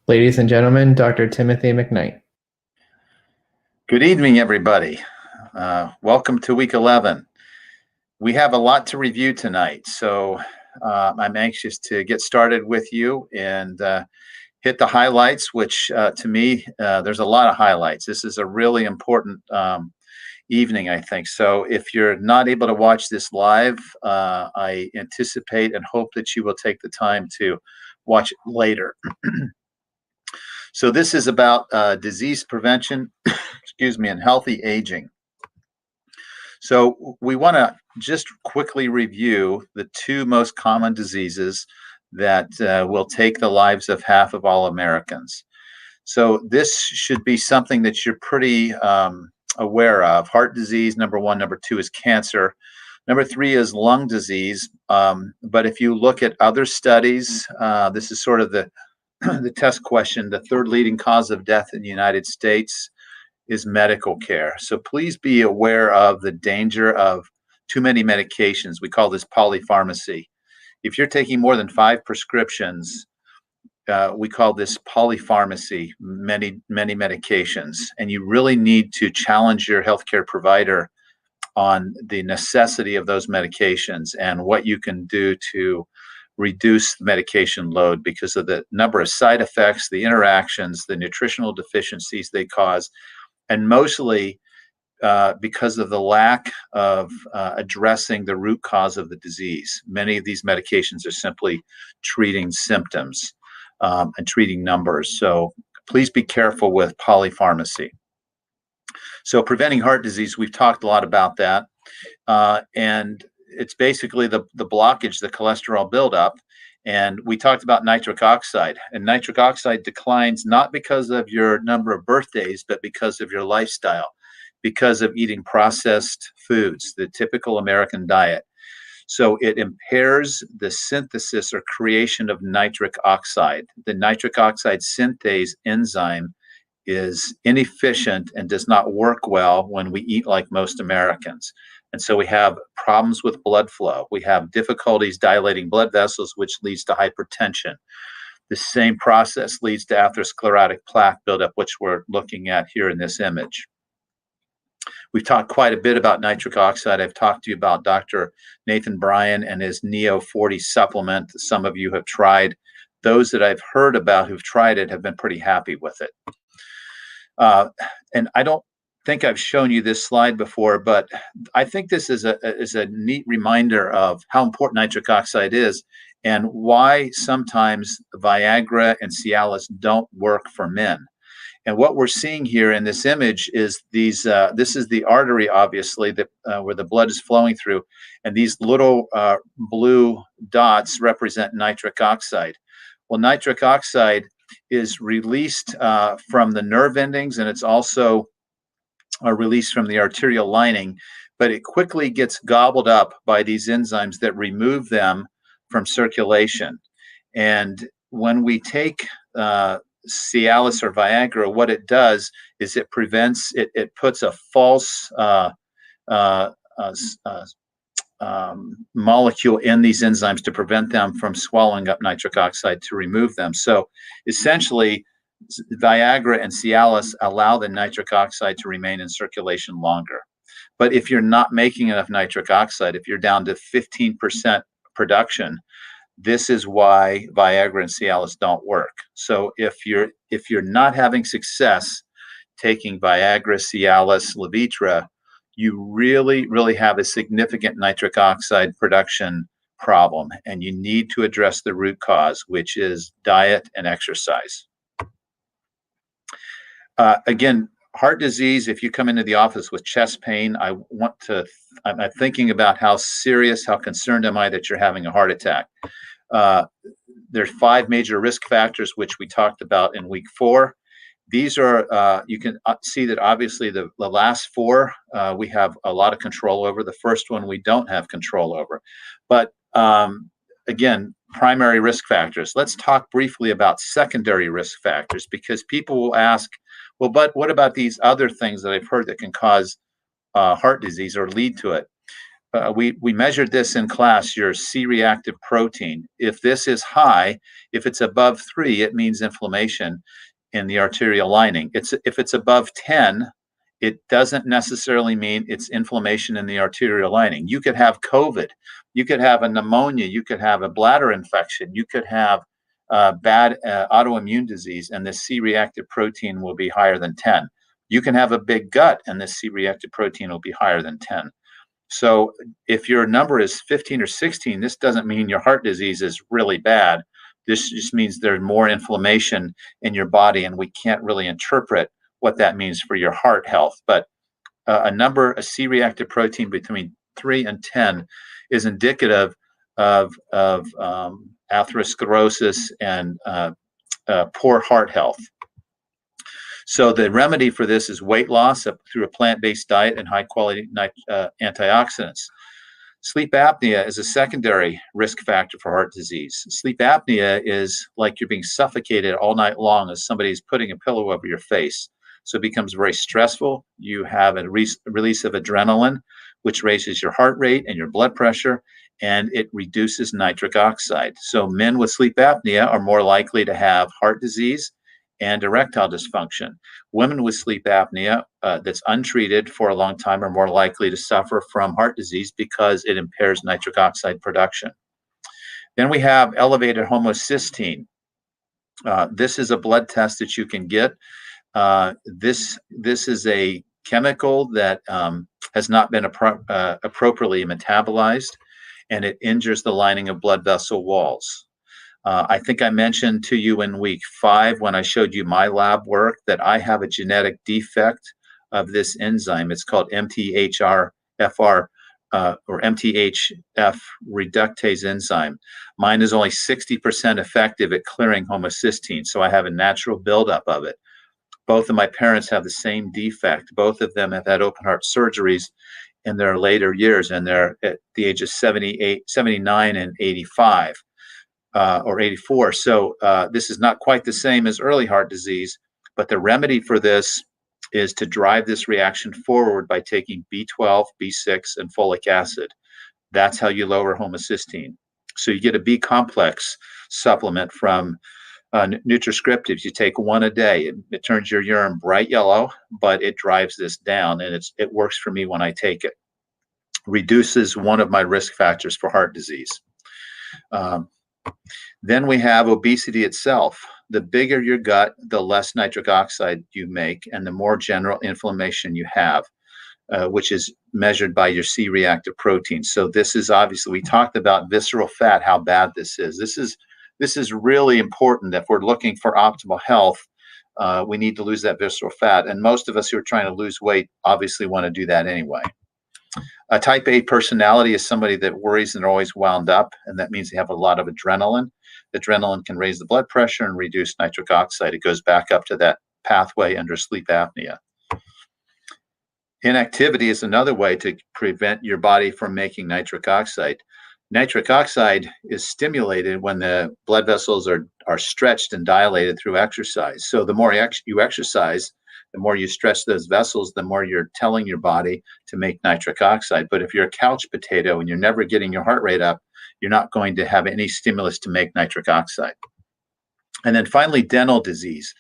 Ladies and gentlemen, Dr. Timothy McKnight. Good evening, everybody. Welcome to week 11. We have a lot to review tonight, so I'm anxious to get started with you and hit the highlights, which to me, there's a lot of highlights. This is a really important evening, I think. So if you're not able to watch this live, I anticipate and hope that you will take the time to watch it later. So this is about disease prevention, excuse me, and healthy aging. So we want to just quickly review the two most common diseases that will take the lives of half of all Americans. So this should be something that you're pretty aware of. Heart disease, number one. Number two is cancer. Number 3 is lung disease. But if you look at other studies, this is sort of the the test question. The third leading cause of death in the United States is medical care. So please be aware of the danger of too many medications. We call this polypharmacy. If you're taking more than 5 prescriptions, we call this polypharmacy, many medications. And you really need to challenge your healthcare provider on the necessity of those medications and what you can do to reduce the medication load because of the number of side effects, the interactions, the nutritional deficiencies they cause, and mostly because of the lack of addressing the root cause of the disease. Many of these medications are simply treating symptoms and treating numbers. So please be careful with polypharmacy. So preventing heart disease, we've talked a lot about that. And it's basically the blockage, the cholesterol buildup. And we talked about nitric oxide. And nitric oxide declines not because of your number of birthdays, but because of your lifestyle, because of eating processed foods, the typical American diet. So it impairs the synthesis or creation of nitric oxide. The nitric oxide synthase enzyme is inefficient and does not work well when we eat like most Americans. And so we have problems with blood flow. We have difficulties dilating blood vessels, which leads to hypertension. The same process leads to atherosclerotic plaque buildup, which we're looking at here in this image. We've talked quite a bit about nitric oxide. I've talked to you about Dr. Nathan Bryan and his Neo 40 supplement. Some of you have tried. Those that I've heard about who've tried it have been pretty happy with it. And I don't think I've shown you this slide before, but I think this is a neat reminder of how important nitric oxide is and why sometimes Viagra and Cialis don't work for men. And what we're seeing here in this image is these. This is the artery, obviously, that where the blood is flowing through, and these little blue dots represent nitric oxide. Well, nitric oxide is released from the nerve endings, and it's also released from the arterial lining, but it quickly gets gobbled up by these enzymes that remove them from circulation. And when we take Cialis or Viagra, what it does is it prevents, it puts a false molecule in these enzymes to prevent them from swallowing up nitric oxide to remove them. So essentially, Viagra and Cialis allow the nitric oxide to remain in circulation longer. But if you're not making enough nitric oxide, if you're down to 15% production, this is why Viagra and Cialis don't work. So if you're not having success taking Viagra, Cialis, Levitra, you really have a significant nitric oxide production problem, and you need to address the root cause, which is diet and exercise. Again, heart disease, if you come into the office with chest pain, I'm thinking about how serious, how concerned am I that you're having a heart attack. There's 5 major risk factors, which we talked about in week 4. These are, you can see that obviously the last 4, we have a lot of control over. The first one we don't have control over. But again, primary risk factors. Let's talk briefly about secondary risk factors, because people will ask, well, but what about these other things that I've heard that can cause heart disease or lead to it? We measured this in class, your C-reactive protein. If this is high, if it's above 3, it means inflammation in the arterial lining. If it's above 10, it doesn't necessarily mean it's inflammation in the arterial lining. You could have COVID, you could have a pneumonia, you could have a bladder infection, you could have bad autoimmune disease, and this C-reactive protein will be higher than 10. You can have a big gut, and this C-reactive protein will be higher than 10. So if your number is 15 or 16, this doesn't mean your heart disease is really bad. This just means there's more inflammation in your body, and we can't really interpret what that means for your heart health. But a C-reactive protein between 3 and 10 is indicative of atherosclerosis and poor heart health. So the remedy for this is weight loss through a plant-based diet and high-quality antioxidants. Sleep apnea is a secondary risk factor for heart disease. Sleep apnea is like you're being suffocated all night long as somebody's putting a pillow over your face. So it becomes very stressful. You have a release of adrenaline, which raises your heart rate and your blood pressure, and it reduces nitric oxide. So men with sleep apnea are more likely to have heart disease and erectile dysfunction. Women with sleep apnea that's untreated for a long time are more likely to suffer from heart disease because it impairs nitric oxide production. Then we have elevated homocysteine. This is a blood test that you can get. This is a chemical that has not been appropriately metabolized, and it injures the lining of blood vessel walls. I think I mentioned to you in week 5 when I showed you my lab work that I have a genetic defect of this enzyme. It's called MTHFR or MTHF reductase enzyme. Mine is only 60% effective at clearing homocysteine, so I have a natural buildup of it. Both of my parents have the same defect. Both of them have had open heart surgeries in their later years, and they're at the age of 79 and 85. Or 84. So this is not quite the same as early heart disease, but the remedy for this is to drive this reaction forward by taking B12, B6, and folic acid. That's how you lower homocysteine. So you get a B complex supplement from Nutriscriptives. You take one a day. It turns your urine bright yellow, but it drives this down, and it works for me when I take it. Reduces one of my risk factors for heart disease. Then we have obesity itself. The bigger your gut, the less nitric oxide you make, and the more general inflammation you have, which is measured by your C-reactive protein. So this is obviously, we talked about visceral fat, how bad this is. This is really important. If we're looking for optimal health, we need to lose that visceral fat. And most of us who are trying to lose weight obviously want to do that anyway. A type A personality is somebody that worries and are always wound up, and that means they have a lot of adrenaline. Adrenaline can raise the blood pressure and reduce nitric oxide. It goes back up to that pathway under sleep apnea. Inactivity is another way to prevent your body from making nitric oxide. Nitric oxide is stimulated when the blood vessels are stretched and dilated through exercise. So the more you exercise, the more you stretch those vessels, the more you're telling your body to make nitric oxide. But if you're a couch potato and you're never getting your heart rate up, you're not going to have any stimulus to make nitric oxide. And then finally, dental disease.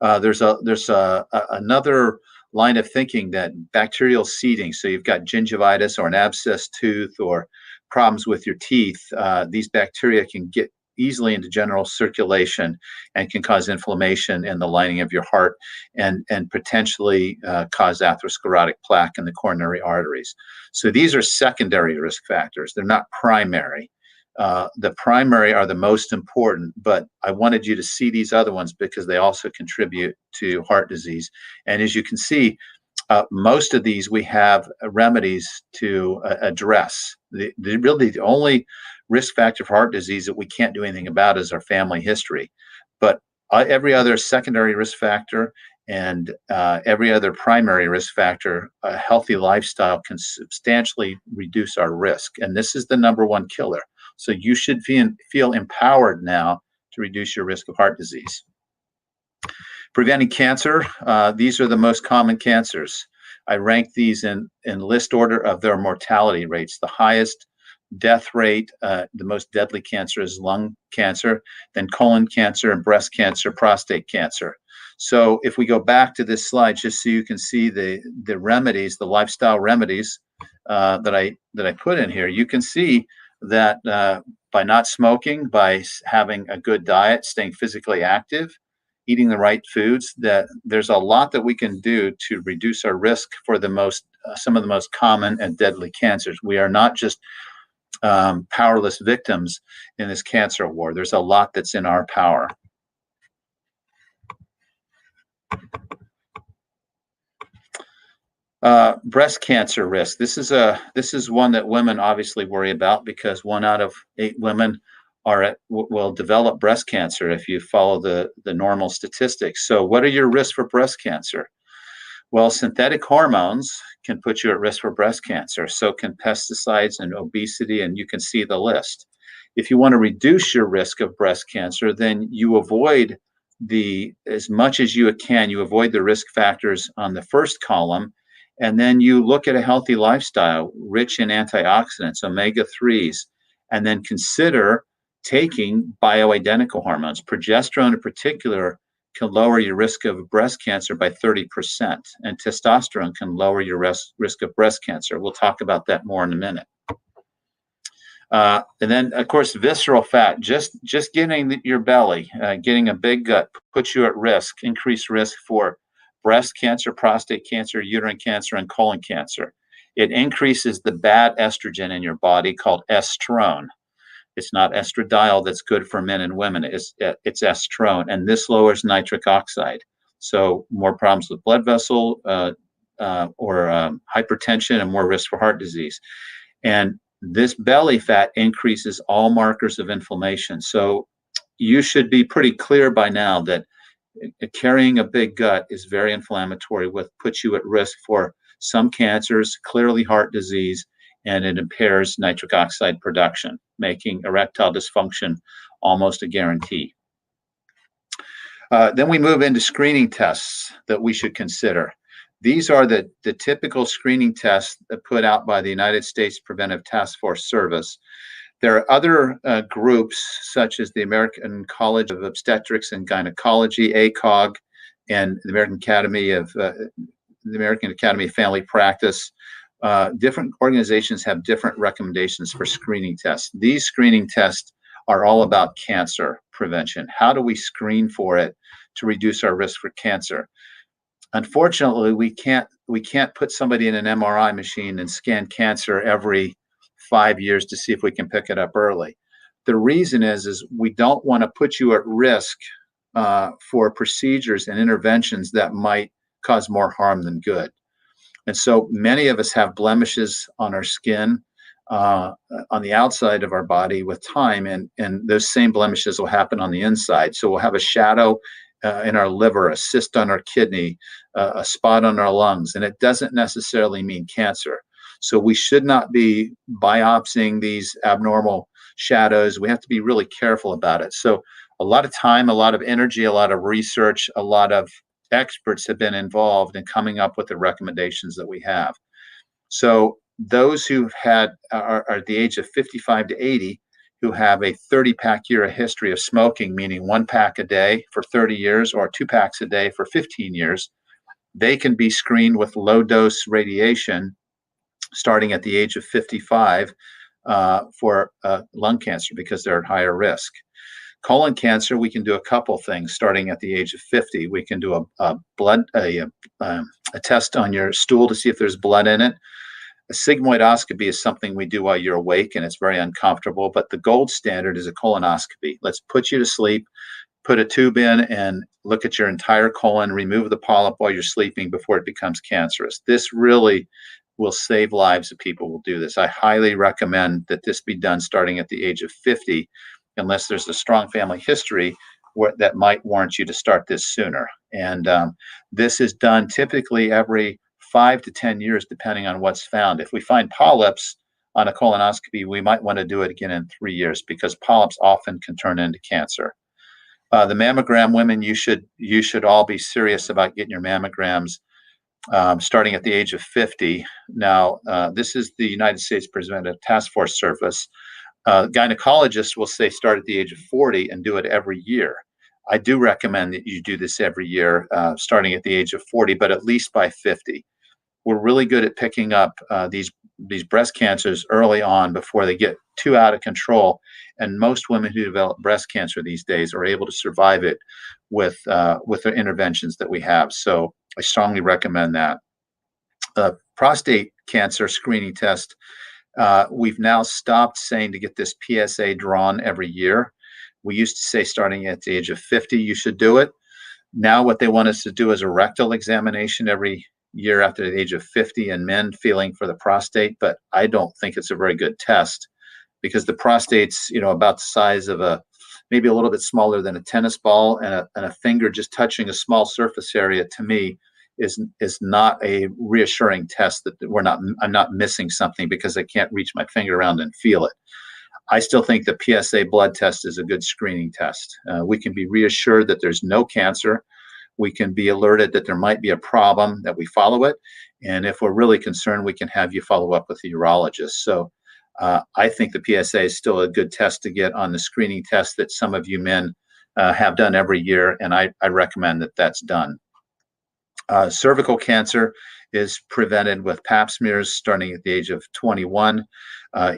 There's another line of thinking that bacterial seeding, so you've got gingivitis or an abscessed tooth or problems with your teeth, these bacteria can get easily into general circulation and can cause inflammation in the lining of your heart and potentially cause atherosclerotic plaque in the coronary arteries. So these are secondary risk factors. They're not primary. The primary are the most important, but I wanted you to see these other ones because they also contribute to heart disease. And as you can see, most of these we have remedies to address. Really, the only risk factor for heart disease that we can't do anything about is our family history. But every other secondary risk factor and every other primary risk factor, a healthy lifestyle can substantially reduce our risk. And this is the number one killer. So you should feel empowered now to reduce your risk of heart disease. Preventing cancer, these are the most common cancers. I rank these in list order of their mortality rates. The highest death rate, the most deadly cancer is lung cancer, then colon cancer and breast cancer, prostate cancer. So if we go back to this slide, just so you can see the remedies, the lifestyle remedies that I put in here, you can see that by not smoking, by having a good diet, staying physically active, eating the right foods, that there's a lot that we can do to reduce our risk for some of the most common and deadly cancers. We are not just powerless victims in this cancer war. There's a lot that's in our power. Breast cancer risk. This is one that women obviously worry about because 1 out of 8 women will develop breast cancer if you follow the normal statistics. So what are your risks for breast cancer? Well, synthetic hormones can put you at risk for breast cancer. So can pesticides and obesity, and you can see the list. If you want to reduce your risk of breast cancer, then you avoid as much as you can, you avoid the risk factors on the first column, and then you look at a healthy lifestyle rich in antioxidants, omega-3s, and then consider taking bioidentical hormones. Progesterone in particular can lower your risk of breast cancer by 30%, and testosterone can lower your risk of breast cancer. We'll talk about that more in a minute. And then, of course, visceral fat, just getting your belly, getting a big gut puts you at risk, increased risk for breast cancer, prostate cancer, uterine cancer, and colon cancer. It increases the bad estrogen in your body called estrone. It's not estradiol that's good for men and women. It's estrone, and this lowers nitric oxide. So more problems with blood vessel or hypertension, and more risk for heart disease. And this belly fat increases all markers of inflammation. So you should be pretty clear by now that carrying a big gut is very inflammatory, puts you at risk for some cancers, clearly heart disease, and it impairs nitric oxide production, making erectile dysfunction almost a guarantee. Then we move into screening tests that we should consider. These are the typical screening tests put out by the United States Preventive Task Force Service. There are other groups, such as the American College of Obstetrics and Gynecology, ACOG, and the American Academy of Family Practice. Different organizations have different recommendations for screening tests. These screening tests are all about cancer prevention. How do we screen for it to reduce our risk for cancer? Unfortunately, we can't put somebody in an MRI machine and scan cancer every 5 years to see if we can pick it up early. The reason is we don't want to put you at risk for procedures and interventions that might cause more harm than good. And so many of us have blemishes on our skin, on the outside of our body with time, and those same blemishes will happen on the inside. So we'll have a shadow in our liver, a cyst on our kidney, a spot on our lungs, and it doesn't necessarily mean cancer. So we should not be biopsying these abnormal shadows. We have to be really careful about it. So a lot of time, a lot of energy, a lot of research, a lot of experts have been involved in coming up with the recommendations that we have. So those who've had are at the age of 55 to 80, who have a 30-pack year history of smoking, meaning 1 pack a day for 30 years or 2 packs a day for 15 years, they can be screened with low-dose radiation starting at the age of 55 for lung cancer because they're at higher risk. Colon cancer, we can do a couple things starting at the age of 50. We can do a test on your stool to see if there's blood in it. A sigmoidoscopy is something we do while you're awake, and it's very uncomfortable, but the gold standard is a colonoscopy. Let's put you to sleep, put a tube in, and look at your entire colon, remove the polyp while you're sleeping before it becomes cancerous. This really will save lives if people will do this. I highly recommend that this be done starting at the age of 50, unless there's a strong family history that might warrant you to start this sooner. And this is done typically every 5 to 10 years, depending on what's found. If we find polyps on a colonoscopy, we might want to do it again in 3 years because polyps often can turn into cancer. The mammogram, women, you should all be serious about getting your mammograms starting at the age of 50. Now, this is the United States Preventive Task Force Service. Gynecologists will say start at the age of 40 and do it every year. I do recommend that you do this every year, starting at the age of 40, but at least by 50. We're really good at picking up these breast cancers early on before they get too out of control. And most women who develop breast cancer these days are able to survive it with the interventions that we have. So I strongly recommend that. Prostate cancer screening test, we've now stopped saying to get this PSA drawn every year. We used to say starting at the age of 50, you should do it. Now what they want us to do is a rectal examination every year after the age of 50 in men feeling for the prostate, but I don't think it's a very good test because the prostate's, about the size of maybe a little bit smaller than a tennis ball, and a finger just touching a small surface area, to me, is not a reassuring test that I'm not missing something because I can't reach my finger around and feel it. I still think the PSA blood test is a good screening test. We can be reassured that there's no cancer. We can be alerted that there might be a problem, that we follow it. And if we're really concerned, we can have you follow up with the urologist. So I think the PSA is still a good test to get on the screening test that some of you men have done every year. And I recommend that that's done. Cervical cancer is prevented with pap smears starting at the age of 21.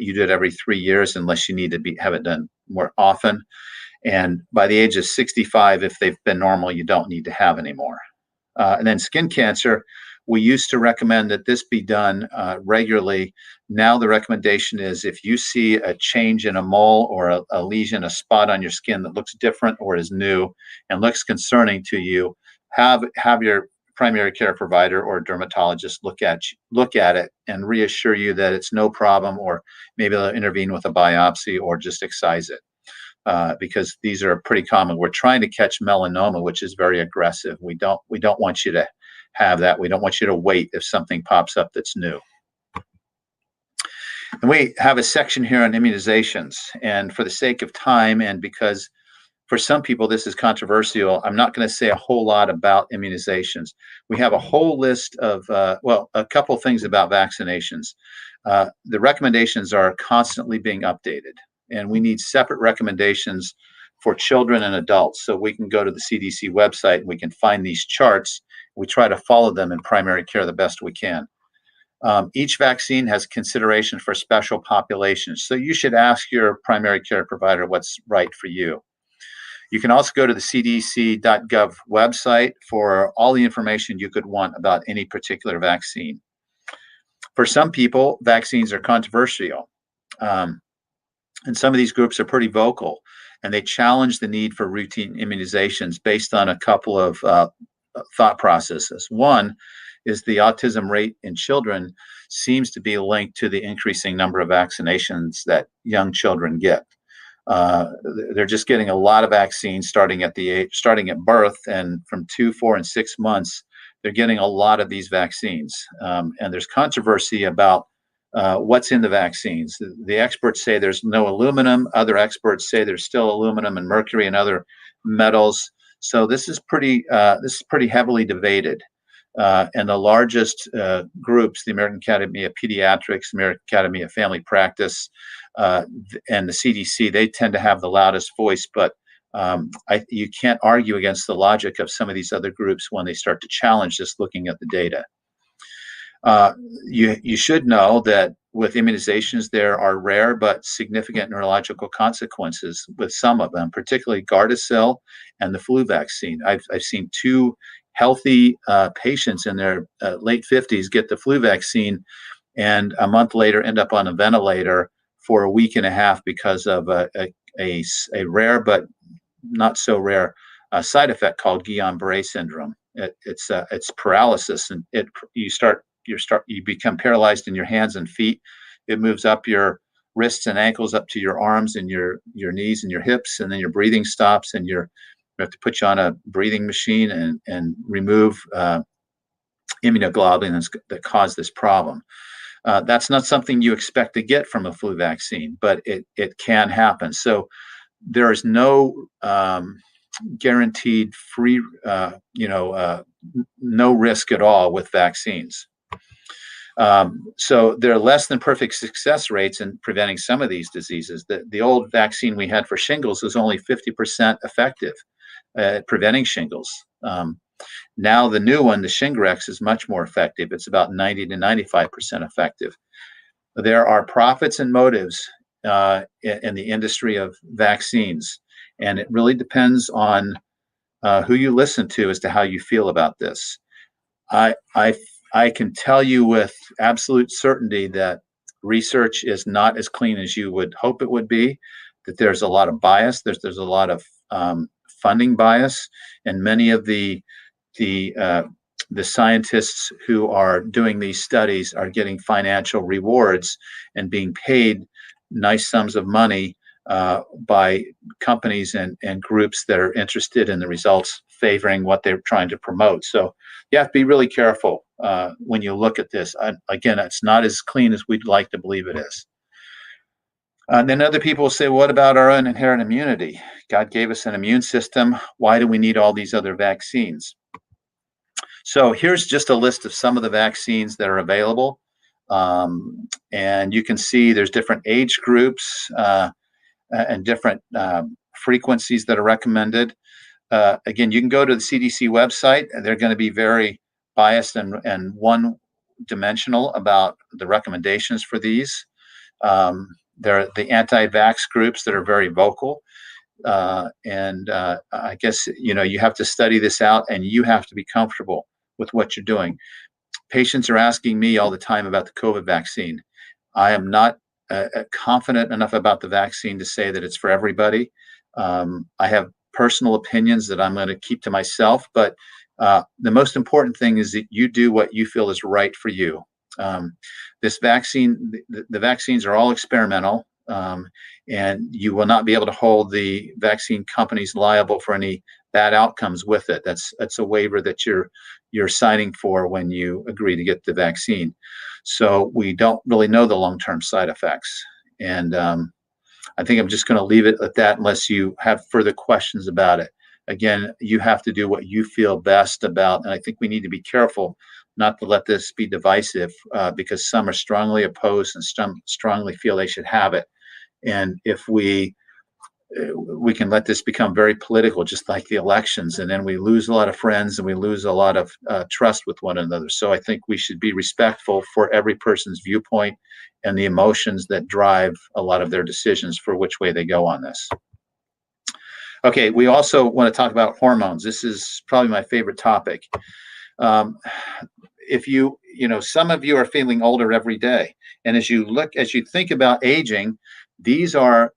You do it every 3 years unless you need to have it done more often. And by the age of 65, if they've been normal, you don't need to have any more. And then skin cancer, we used to recommend that this be done regularly. Now the recommendation is if you see a change in a mole or a lesion, a spot on your skin that looks different or is new and looks concerning to you, have your primary care provider or dermatologist look at it and reassure you that it's no problem, or maybe they'll intervene with a biopsy or just excise it. Because these are pretty common. We're trying to catch melanoma, which is very aggressive. We don't want you to have that. We don't want you to wait if something pops up that's new. And we have a section here on immunizations. And for the sake of time, and because for some people this is controversial, I'm not going to say a whole lot about immunizations. We have a whole list of, a couple things about vaccinations. The recommendations are constantly being updated. And we need separate recommendations for children and adults. So we can go to the CDC website and we can find these charts. We try to follow them in primary care the best we can. Each vaccine has consideration for special populations. So you should ask your primary care provider what's right for you. You can also go to the cdc.gov website for all the information you could want about any particular vaccine. For some people, vaccines are controversial. And some of these groups are pretty vocal, and they challenge the need for routine immunizations based on a couple of thought processes. One is the autism rate in children seems to be linked to the increasing number of vaccinations that young children get. They're just getting a lot of vaccines starting at birth, and from 2, 4, and 6 months, they're getting a lot of these vaccines. And there's controversy about what's in the vaccines. The experts say there's no aluminum. Other experts say there's still aluminum and mercury and other metals. So this is pretty heavily debated. And the largest groups, the American Academy of Pediatrics, American Academy of Family Practice, and the CDC, they tend to have the loudest voice. But you can't argue against the logic of some of these other groups when they start to challenge just looking at the data. You should know that with immunizations, there are rare but significant neurological consequences with some of them, particularly Gardasil and the flu vaccine. I've seen 2 healthy patients in their late 50s get the flu vaccine, and a month later end up on a ventilator for a week and a half because of a rare but not so rare side effect called Guillain-Barré syndrome. It's paralysis, and you become paralyzed in your hands and feet. It moves up your wrists and ankles up to your arms and your knees and your hips, and then your breathing stops, and you have to put you on a breathing machine and remove immunoglobulins that cause this problem. That's not something you expect to get from a flu vaccine, but it can happen. So there is no guaranteed free, no risk at all with vaccines. So there are less than perfect success rates in preventing some of these diseases. The old vaccine we had for shingles was only 50% effective at preventing shingles. Now the new one, the Shingrix, is much more effective. It's about 90 to 95% effective. There are profits and motives in the industry of vaccines, and it really depends on who you listen to as to how you feel about this. I can tell you with absolute certainty that research is not as clean as you would hope it would be, that there's a lot of bias, there's a lot of funding bias, and many of the scientists who are doing these studies are getting financial rewards and being paid nice sums of money by companies and groups that are interested in the results favoring what they're trying to promote. So you have to be really careful when you look at this. Again, it's not as clean as we'd like to believe it is. And then other people say, what about our own inherent immunity? God gave us an immune system. Why do we need all these other vaccines? So here's just a list of some of the vaccines that are available. And you can see there's different age groups and different frequencies that are recommended. Again, you can go to the CDC website, and they're going to be very biased and one-dimensional about the recommendations for these. There are the anti-vax groups that are very vocal. And I guess, you have to study this out, and you have to be comfortable with what you're doing. Patients are asking me all the time about the COVID vaccine. I am not confident enough about the vaccine to say that it's for everybody. I have personal opinions that I'm going to keep to myself, but the most important thing is that you do what you feel is right for you. This vaccine, the vaccines are all experimental, and you will not be able to hold the vaccine companies liable for any bad outcomes with it. That's a waiver that you're signing for when you agree to get the vaccine. So we don't really know the long-term side effects. And I think I'm just going to leave it at that unless you have further questions about it. Again, you have to do what you feel best about. And I think we need to be careful not to let this be divisive because some are strongly opposed and some strongly feel they should have it. And if we can let this become very political, just like the elections, and then we lose a lot of friends and we lose a lot of trust with one another. So I think we should be respectful for every person's viewpoint and the emotions that drive a lot of their decisions for which way they go on this. Okay, we also want to talk about hormones. This is probably my favorite topic. If some of you are feeling older every day, and as you think about aging, these are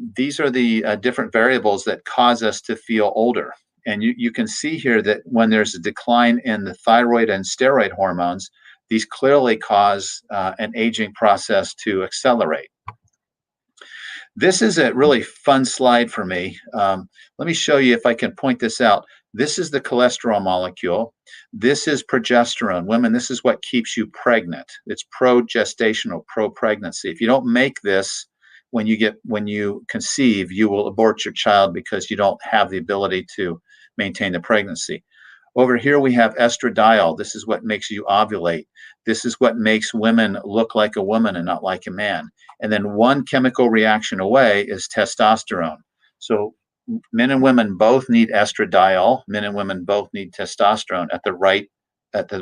the different variables that cause us to feel older. And you can see here that when there's a decline in the thyroid and steroid hormones, these clearly cause an aging process to accelerate. This is a really fun slide for me. Let me show you if I can point this out. This is the cholesterol molecule. This is progesterone. Women, this is what keeps you pregnant. It's progestational, pro-pregnancy. If you don't make this, when you conceive, you will abort your child because you don't have the ability to maintain the pregnancy. Over here we have estradiol. This is what makes you ovulate. This is what makes women look like a woman and not like a man. And then one chemical reaction away is testosterone. So men and women both need estradiol. Men and women both need testosterone at the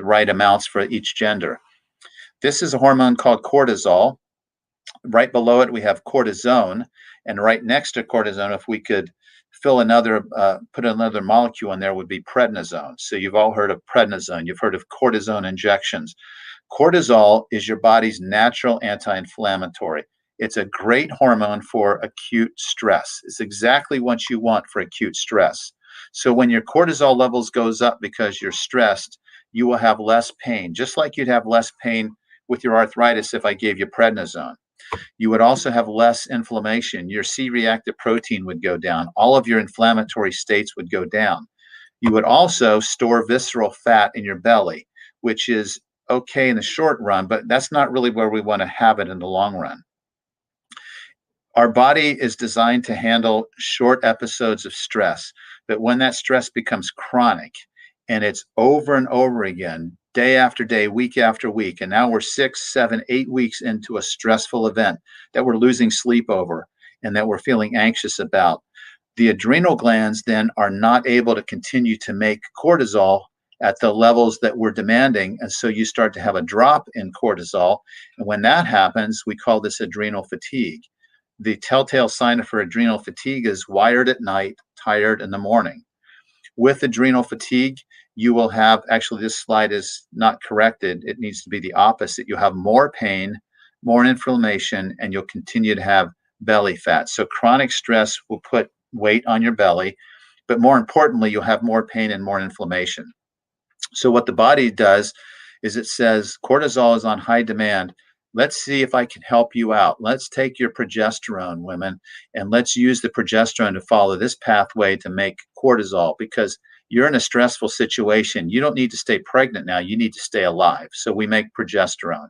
right amounts for each gender. This is a hormone called cortisol. Right below it, we have cortisone, and right next to cortisone, if we could put another molecule in there, would be prednisone. So you've all heard of prednisone. You've heard of cortisone injections. Cortisol is your body's natural anti-inflammatory. It's a great hormone for acute stress. It's exactly what you want for acute stress. So when your cortisol levels goes up because you're stressed, you will have less pain, just like you'd have less pain with your arthritis if I gave you prednisone. You would also have less inflammation. Your C-reactive protein would go down. All of your inflammatory states would go down. You would also store visceral fat in your belly, which is okay in the short run, but that's not really where we want to have it in the long run. Our body is designed to handle short episodes of stress, but when that stress becomes chronic and it's over and over again, day after day, week after week, and now we're 6, 7, 8 weeks into a stressful event that we're losing sleep over and that we're feeling anxious about, the adrenal glands then are not able to continue to make cortisol at the levels that we're demanding. And so you start to have a drop in cortisol. And when that happens, we call this adrenal fatigue. The telltale sign for adrenal fatigue is wired at night, tired in the morning. With adrenal fatigue, you will have, actually this slide is not corrected, it needs to be the opposite. You'll have more pain, more inflammation, and you'll continue to have belly fat. So chronic stress will put weight on your belly, but more importantly, you'll have more pain and more inflammation. So what the body does is it says, cortisol is on high demand. Let's see if I can help you out. Let's take your progesterone, women, and let's use the progesterone to follow this pathway to make cortisol, because You're in a stressful situation. You don't need to stay pregnant now. You need to stay alive. So we make progesterone.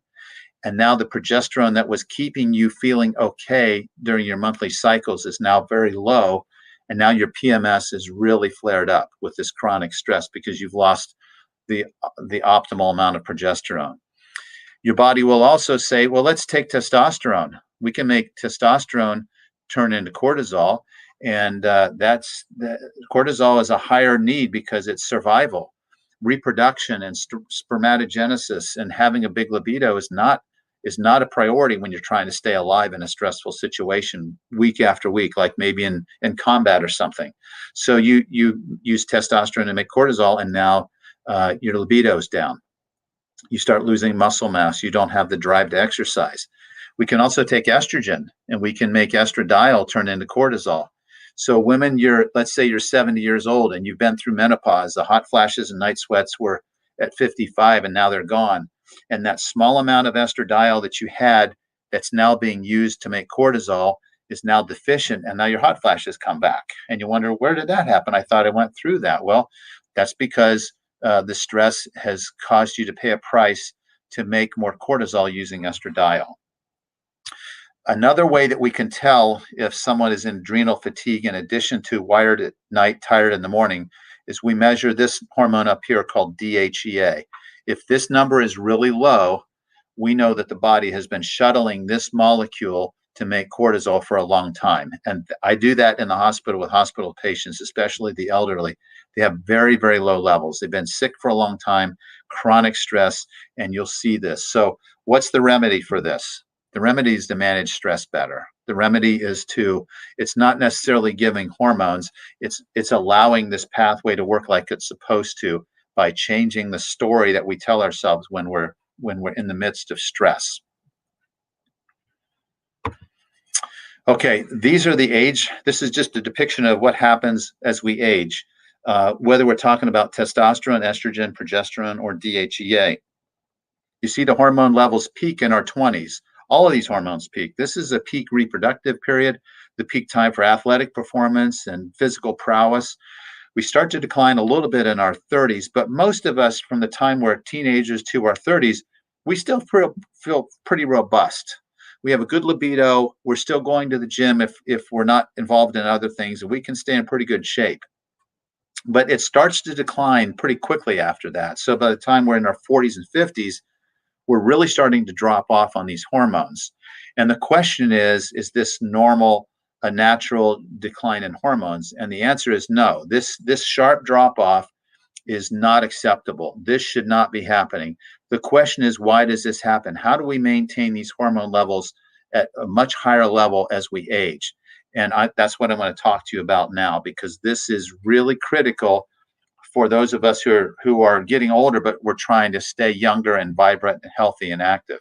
And now the progesterone that was keeping you feeling okay during your monthly cycles is now very low. And now your PMS is really flared up with this chronic stress because you've lost the optimal amount of progesterone. Your body will also say, well, let's take testosterone. We can make testosterone turn into cortisol. And cortisol is a higher need because it's survival. Reproduction and spermatogenesis and having a big libido is not a priority when you're trying to stay alive in a stressful situation week after week, like maybe in combat or something. So you use testosterone to make cortisol, and now your libido is down. You start losing muscle mass. You don't have the drive to exercise. We can also take estrogen, and we can make estradiol turn into cortisol. So women, let's say you're 70 years old and you've been through menopause. The hot flashes and night sweats were at 55 and now they're gone. And that small amount of estradiol that you had that's now being used to make cortisol is now deficient, and now your hot flashes come back. And you wonder, where did that happen? I thought I went through that. Well, that's because the stress has caused you to pay a price to make more cortisol using estradiol. Another way that we can tell if someone is in adrenal fatigue, in addition to wired at night, tired in the morning, is we measure this hormone up here called DHEA. If this number is really low, we know that the body has been shuttling this molecule to make cortisol for a long time. And I do that in the hospital with hospital patients, especially the elderly. They have very, very low levels. They've been sick for a long time, chronic stress, and you'll see this. So what's the remedy for this? The remedy is to manage stress better. The remedy is it's not necessarily giving hormones, it's allowing this pathway to work like it's supposed to by changing the story that we tell ourselves when we're in the midst of stress. Okay, these are the age. This is just a depiction of what happens as we age, whether we're talking about testosterone, estrogen, progesterone, or DHEA. You see the hormone levels peak in our 20s. All of these hormones peak. This is a peak reproductive period, the peak time for athletic performance and physical prowess. We start to decline a little bit in our 30s, but most of us, from the time we're teenagers to our 30s, we still feel pretty robust. We have a good libido. We're still going to the gym if we're not involved in other things, and we can stay in pretty good shape. But it starts to decline pretty quickly after that. So by the time we're in our 40s and 50s, we're really starting to drop off on these hormones. And the question is this normal, a natural decline in hormones? And the answer is no. This sharp drop off is not acceptable. This should not be happening. The question is, why does this happen? How do we maintain these hormone levels at a much higher level as we age? And that's what I'm going to talk to you about now, because this is really critical for those of us who are getting older, but we're trying to stay younger and vibrant and healthy and active.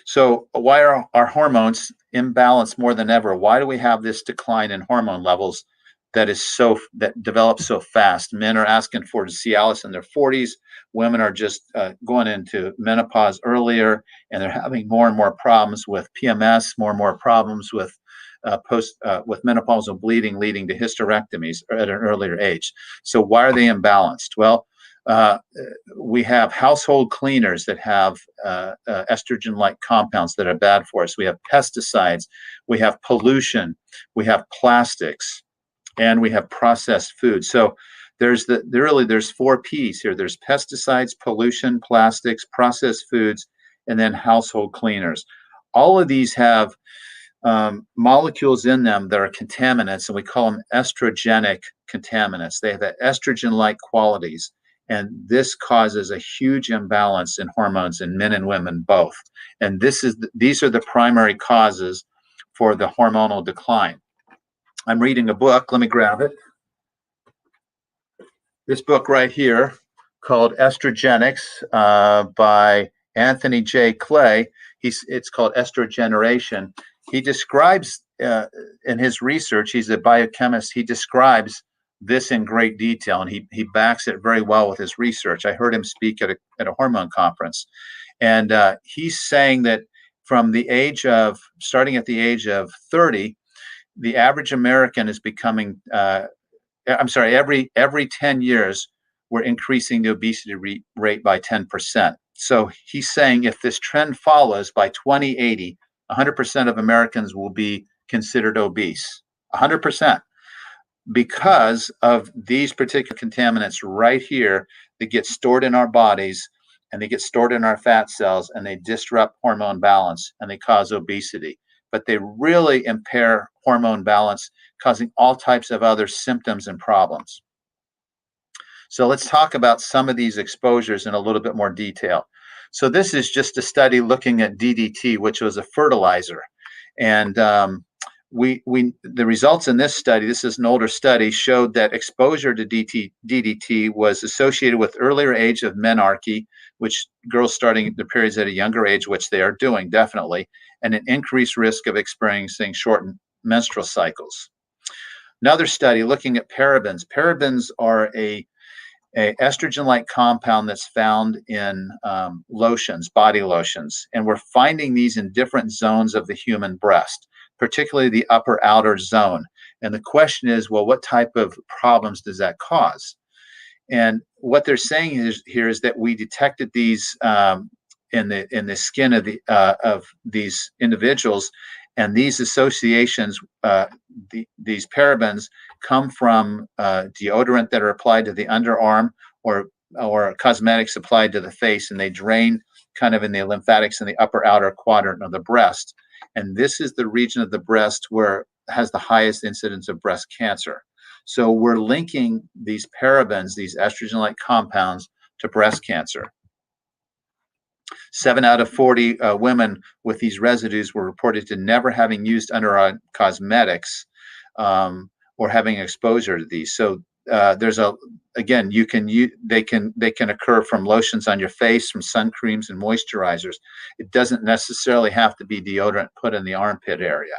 So why are our hormones imbalanced more than ever? Why do we have this decline in hormone levels that develops so fast? Men are asking for Cialis in their 40s. Women are just going into menopause earlier, and they're having more and more problems with PMS, more and more problems with with menopausal bleeding leading to hysterectomies at an earlier age. So why are they imbalanced? Well, we have household cleaners that have estrogen-like compounds that are bad for us. We have pesticides, we have pollution, we have plastics, and we have processed food. So there's four P's here. There's pesticides, pollution, plastics, processed foods, and then household cleaners. All of these have molecules in them that are contaminants, and we call them estrogenic contaminants. They have estrogen-like qualities, and this causes a huge imbalance in hormones in men and women both. And these are the primary causes for the hormonal decline. I'm reading a book. Let me grab it. This book right here, called Estrogenics, by Anthony J. Clay. It's called Estrogeneration. He describes in his research, he's a biochemist, he describes this in great detail, and he backs it very well with his research. I heard him speak at a hormone conference, and he's saying that starting at the age of 30, the average American is becoming, I'm sorry, every 10 years, we're increasing the obesity rate by 10%. So he's saying if this trend follows by 2080, 100% of Americans will be considered obese. 100%. Because of these particular contaminants right here that get stored in our bodies, and they get stored in our fat cells, and they disrupt hormone balance, and they cause obesity. But they really impair hormone balance, causing all types of other symptoms and problems. So let's talk about some of these exposures in a little bit more detail. So this is just a study looking at DDT, which was a fertilizer. And the results in this study, this is an older study, showed that exposure to DDT was associated with earlier age of menarche, which girls starting their periods at a younger age, which they are doing definitely, and an increased risk of experiencing shortened menstrual cycles. Another study looking at parabens. Parabens are a estrogen-like compound that's found in lotions, body lotions, and we're finding these in different zones of the human breast, particularly the upper outer zone. And the question is, well, what type of problems does that cause? And what they're saying here is that we detected these in the skin of these individuals, and these associations, these parabens, come from deodorant that are applied to the underarm, or cosmetics applied to the face, and they drain kind of in the lymphatics in the upper outer quadrant of the breast. And this is the region of the breast where it has the highest incidence of breast cancer. So we're linking these parabens, these estrogen-like compounds, to breast cancer. 7 out of 40 women with these residues were reported to never having used underarm cosmetics or having exposure to these. So there's again, they can occur from lotions on your face, from sun creams and moisturizers. It doesn't necessarily have to be deodorant put in the armpit area.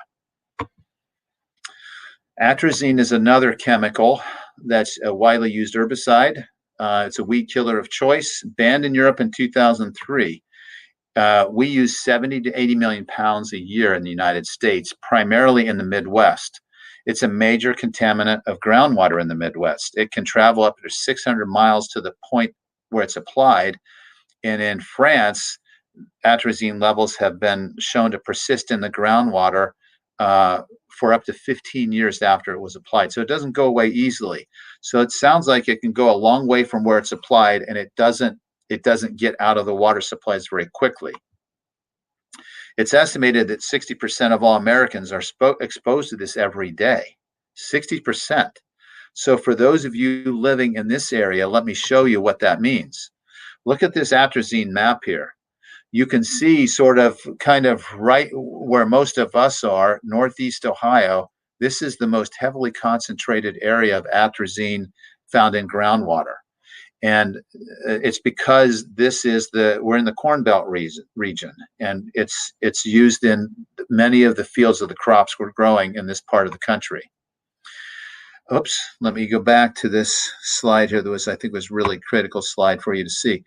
Atrazine is another chemical that's a widely used herbicide. It's a weed killer of choice, banned in Europe in 2003. We use 70 to 80 million pounds a year in the United States, primarily in the Midwest. It's a major contaminant of groundwater in the Midwest. It can travel up to 600 miles to the point where it's applied. And in France, atrazine levels have been shown to persist in the groundwater for up to 15 years after it was applied. So it doesn't go away easily. So it sounds like it can go a long way from where it's applied, and it doesn't get out of the water supplies very quickly. It's estimated that 60% of all Americans are exposed to this every day. 60%. So for those of you living in this area, let me show you what that means. Look at this atrazine map here. You can see kind of right where most of us are, Northeast Ohio. This is the most heavily concentrated area of atrazine found in groundwater. And it's because we're in the Corn Belt region, and it's used in many of the fields of the crops we're growing in this part of the country. Oops, let me go back to this slide here. I think was really critical slide for you to see.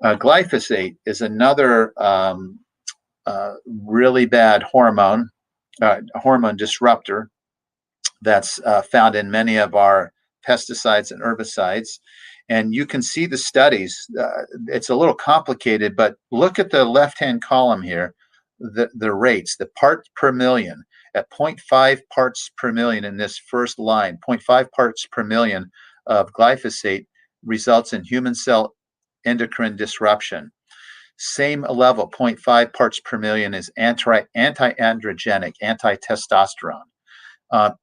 Glyphosate is another really bad hormone disruptor that's found in many of our pesticides and herbicides. And you can see the studies. It's a little complicated, but look at the left-hand column here, the rates, the parts per million. At 0.5 parts per million in this first line, 0.5 parts per million of glyphosate results in human cell endocrine disruption. Same level, 0.5 parts per million, is anti-androgenic, anti-testosterone.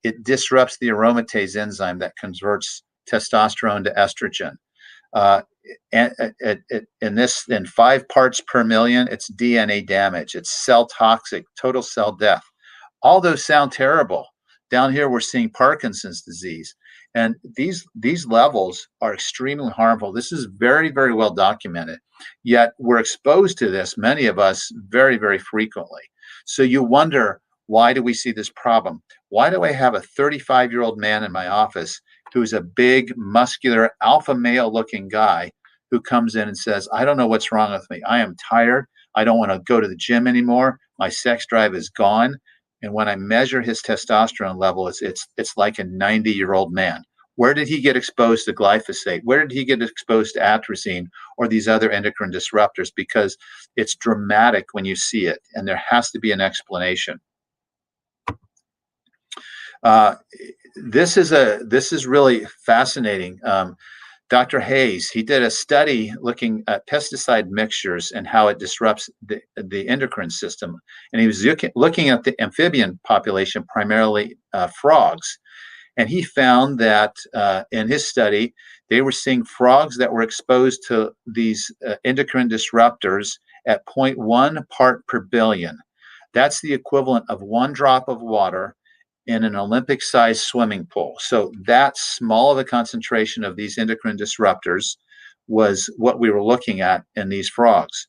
It disrupts the aromatase enzyme that converts testosterone to estrogen. In 5 parts per million, it's DNA damage. It's cell toxic, total cell death. All those sound terrible. Down here, we're seeing Parkinson's disease. And these levels are extremely harmful. This is very, very well documented. Yet we're exposed to this, many of us, very, very frequently. So you wonder, why do we see this problem? Why do I have a 35-year-old man in my office who's a big, muscular, alpha male-looking guy who comes in and says, I don't know what's wrong with me. I am tired. I don't want to go to the gym anymore. My sex drive is gone. And when I measure his testosterone level, it's like a 90-year-old man. Where did he get exposed to glyphosate? Where did he get exposed to atrazine or these other endocrine disruptors? Because it's dramatic when you see it, and there has to be an explanation. This is really fascinating. Dr. Hayes, he did a study looking at pesticide mixtures and how it disrupts the endocrine system. And he was looking at the amphibian population, primarily frogs. And he found that in his study, they were seeing frogs that were exposed to these endocrine disruptors at 0.1 part per billion. That's the equivalent of 1 drop of water in an Olympic-sized swimming pool. So that small of a concentration of these endocrine disruptors was what we were looking at in these frogs.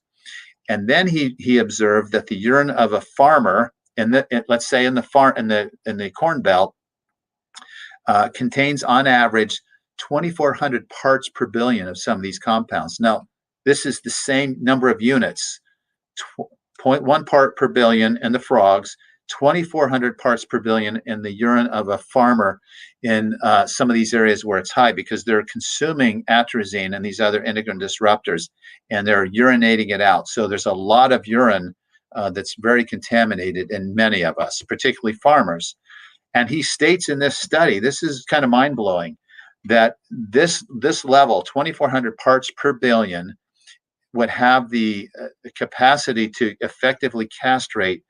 And then he observed that the urine of a farmer, let's say in the Corn Belt, contains on average 2,400 parts per billion of some of these compounds. Now, this is the same number of units, 0.1 part per billion in the frogs, 2,400 parts per billion in the urine of a farmer in some of these areas where it's high, because they're consuming atrazine and these other endocrine disruptors, and they're urinating it out. So there's a lot of urine that's very contaminated in many of us, particularly farmers. And he states in this study, this is kind of mind-blowing, that this level, 2,400 parts per billion, would have the capacity to effectively castrate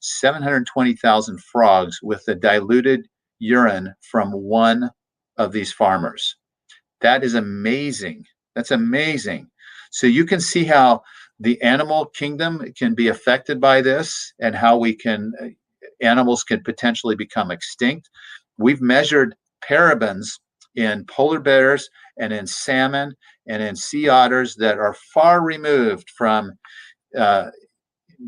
720,000 frogs with the diluted urine from one of these farmers. That is amazing. That's amazing. So you can see how the animal kingdom can be affected by this, and how animals can potentially become extinct. We've measured parabens in polar bears and in salmon and in sea otters that are far removed from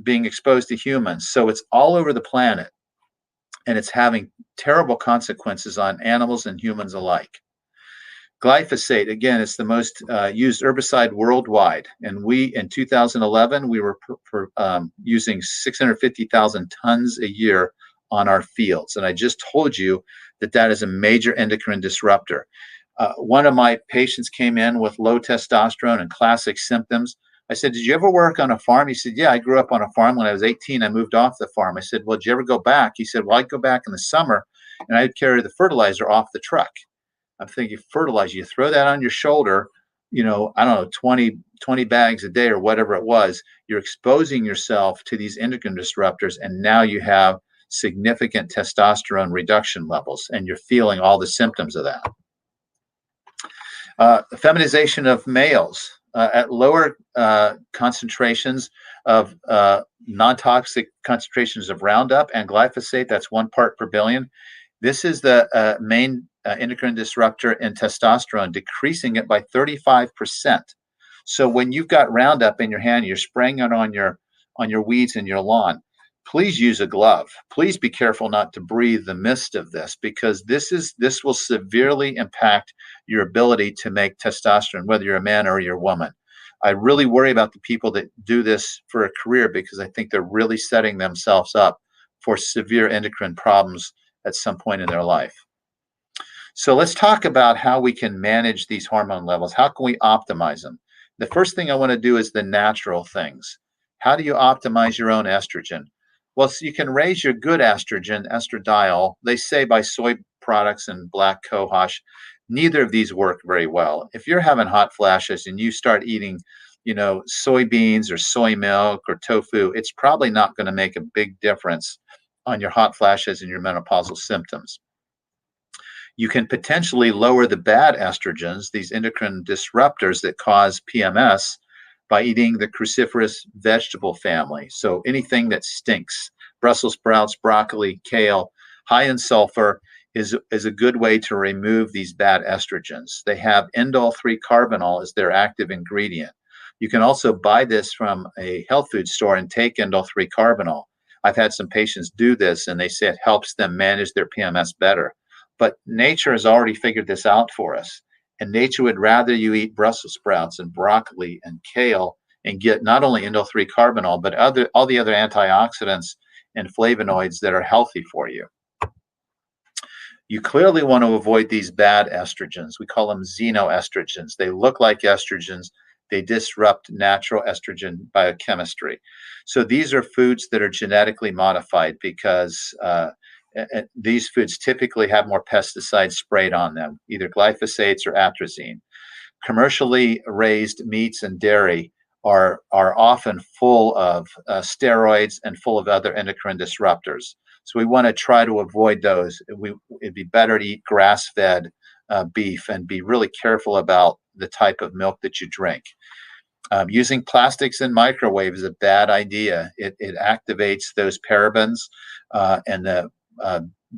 being exposed to humans. So it's all over the planet, and it's having terrible consequences on animals and humans alike. Glyphosate, again, is the most used herbicide worldwide. And in 2011, we were using 650,000 tons a year on our fields. And I just told you that is a major endocrine disruptor. One of my patients came in with low testosterone and classic symptoms. I said, "Did you ever work on a farm?" He said, "Yeah, I grew up on a farm. When I was 18, I moved off the farm." I said, "Well, did you ever go back?" He said, "Well, I'd go back in the summer and I'd carry the fertilizer off the truck." I'm thinking, fertilizer, you throw that on your shoulder, I don't know, 20 bags a day or whatever it was. You're exposing yourself to these endocrine disruptors, and now you have significant testosterone reduction levels, and you're feeling all the symptoms of that. Feminization of males. At lower concentrations of non-toxic concentrations of Roundup and glyphosate, that's 1 part per billion. This is the main endocrine disruptor in testosterone, decreasing it by 35%. So when you've got Roundup in your hand, you're spraying it on your weeds in your lawn, please use a glove. Please be careful not to breathe the mist of this, because this will severely impact your ability to make testosterone, whether you're a man or you're a woman. I really worry about the people that do this for a career, because I think they're really setting themselves up for severe endocrine problems at some point in their life. So let's talk about how we can manage these hormone levels. How can we optimize them? The first thing I want to do is the natural things. How do you optimize your own estrogen? Well, so you can raise your good estrogen, estradiol. They say by soy products and black cohosh. Neither of these work very well. If you're having hot flashes and you start eating, soybeans or soy milk or tofu, it's probably not going to make a big difference on your hot flashes and your menopausal symptoms. You can potentially lower the bad estrogens, these endocrine disruptors that cause PMS, by eating the cruciferous vegetable family. So anything that stinks, Brussels sprouts, broccoli, kale, high in sulfur, is a good way to remove these bad estrogens. They have indole-3 carbinol as their active ingredient. You can also buy this from a health food store and take indole-3 carbinol. I've had some patients do this, and they say it helps them manage their PMS better. But nature has already figured this out for us. And nature would rather you eat Brussels sprouts and broccoli and kale and get not only indole-3 carbinol, but all the other antioxidants and flavonoids that are healthy for you. You clearly want to avoid these bad estrogens. We call them xenoestrogens. They look like estrogens. They disrupt natural estrogen biochemistry. So these are foods that are genetically modified because these foods typically have more pesticides sprayed on them, either glyphosates or atrazine. Commercially raised meats and dairy are often full of steroids and full of other endocrine disruptors. So we want to try to avoid those. It'd be better to eat grass-fed beef and be really careful about the type of milk that you drink. Using plastics in microwave is a bad idea. It activates those parabens and the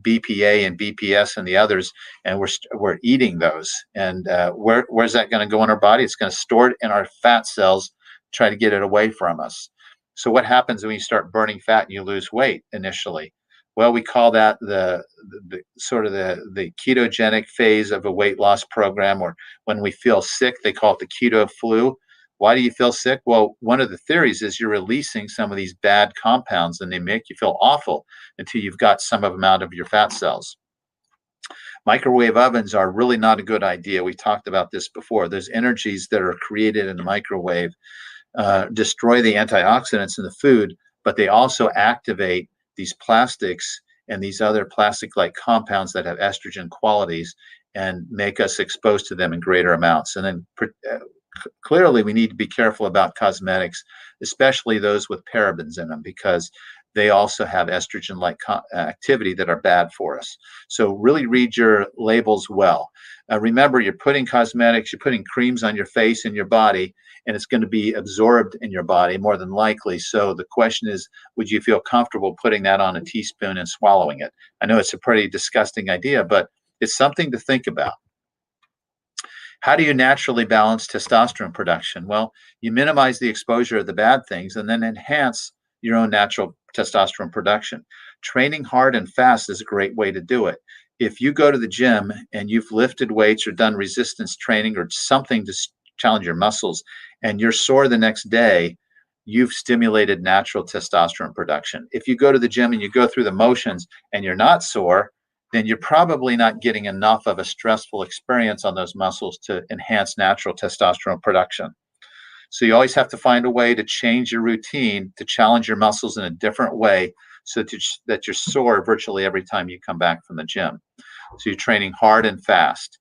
BPA and BPS and the others, and we're eating those. And where's that going to go in our body? It's going to store it in our fat cells, try to get it away from us. So what happens when you start burning fat and you lose weight initially? Well, we call that the sort of the ketogenic phase of a weight loss program, or when we feel sick, they call it the keto flu. Why do you feel sick? Well, one of the theories is you're releasing some of these bad compounds and they make you feel awful until you've got some of them out of your fat cells. Microwave ovens are really not a good idea. We talked about this before. There's energies that are created in the microwave, destroy the antioxidants in the food, but they also activate these plastics and these other plastic-like compounds that have estrogen qualities and make us exposed to them in greater amounts. And then clearly we need to be careful about cosmetics, especially those with parabens in them, because they also have estrogen-like activity that are bad for us. So really read your labels well. Remember, you're putting cosmetics, you're putting creams on your face and your body, and it's going to be absorbed in your body more than likely. So the question is, would you feel comfortable putting that on a teaspoon and swallowing it? I know it's a pretty disgusting idea, but it's something to think about. How do you naturally balance testosterone production? Well, you minimize the exposure of the bad things and then enhance your own natural testosterone production. Training hard and fast is a great way to do it. If you go to the gym and you've lifted weights or done resistance training or something to challenge your muscles and you're sore the next day, you've stimulated natural testosterone production. If you go to the gym and you go through the motions and you're not sore, then you're probably not getting enough of a stressful experience on those muscles to enhance natural testosterone production. So you always have to find a way to change your routine to challenge your muscles in a different way so that you're sore virtually every time you come back from the gym. So you're training hard and fast.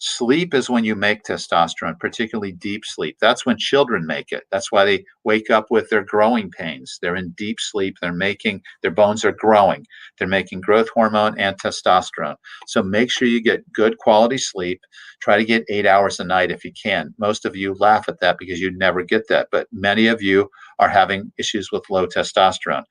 Sleep is when you make testosterone, particularly deep sleep. That's when children make it. That's why they wake up with their growing pains. They're in deep sleep. Their bones are growing. They're making growth hormone and testosterone. So make sure you get good quality sleep. Try to get 8 hours a night if you can. Most of you laugh at that because you never get that, but many of you are having issues with low testosterone.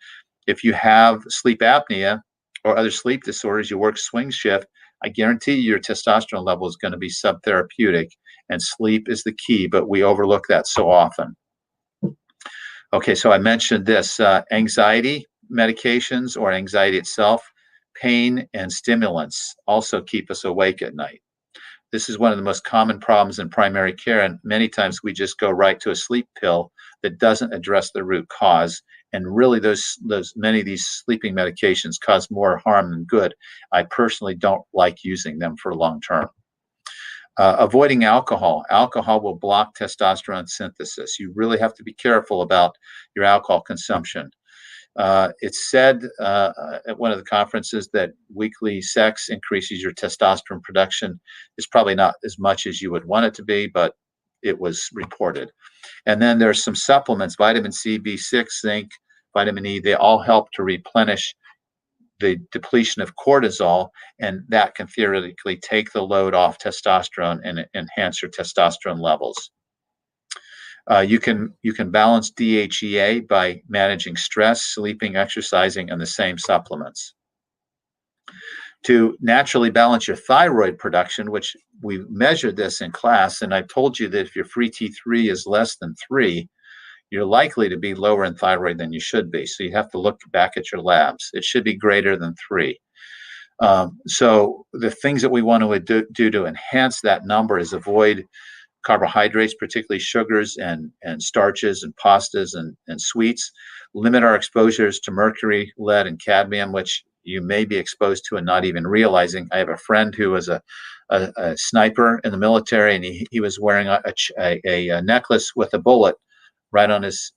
If you have sleep apnea or other sleep disorders, you work swing shift, I guarantee your testosterone level is going to be subtherapeutic, and sleep is the key, but we overlook that so often. Okay, so I mentioned this, anxiety medications or anxiety itself, pain and stimulants also keep us awake at night. This is one of the most common problems in primary care, and many times we just go right to a sleep pill that doesn't address the root cause. And really, many of these sleeping medications cause more harm than good. I personally don't like using them for long term. Avoiding alcohol. Alcohol will block testosterone synthesis. You really have to be careful about your alcohol consumption. It's said at one of the conferences that weekly sex increases your testosterone production. It's probably not as much as you would want it to be, but it was reported. And then there's some supplements, vitamin C, B6, zinc, vitamin E, they all help to replenish the depletion of cortisol, and that can theoretically take the load off testosterone and enhance your testosterone levels. You can balance DHEA by managing stress, sleeping, exercising, and the same supplements. To naturally balance your thyroid production, which we measured this in class, and I told you that if your free T3 is less than 3, you're likely to be lower in thyroid than you should be. So you have to look back at your labs. It should be greater than 3. So the things that we want to do to enhance that number is avoid carbohydrates, particularly sugars and starches and pastas and sweets, limit our exposures to mercury, lead, and cadmium, which you may be exposed to and not even realizing. I have a friend who was a sniper in the military, and he was wearing a necklace with a bullet right on his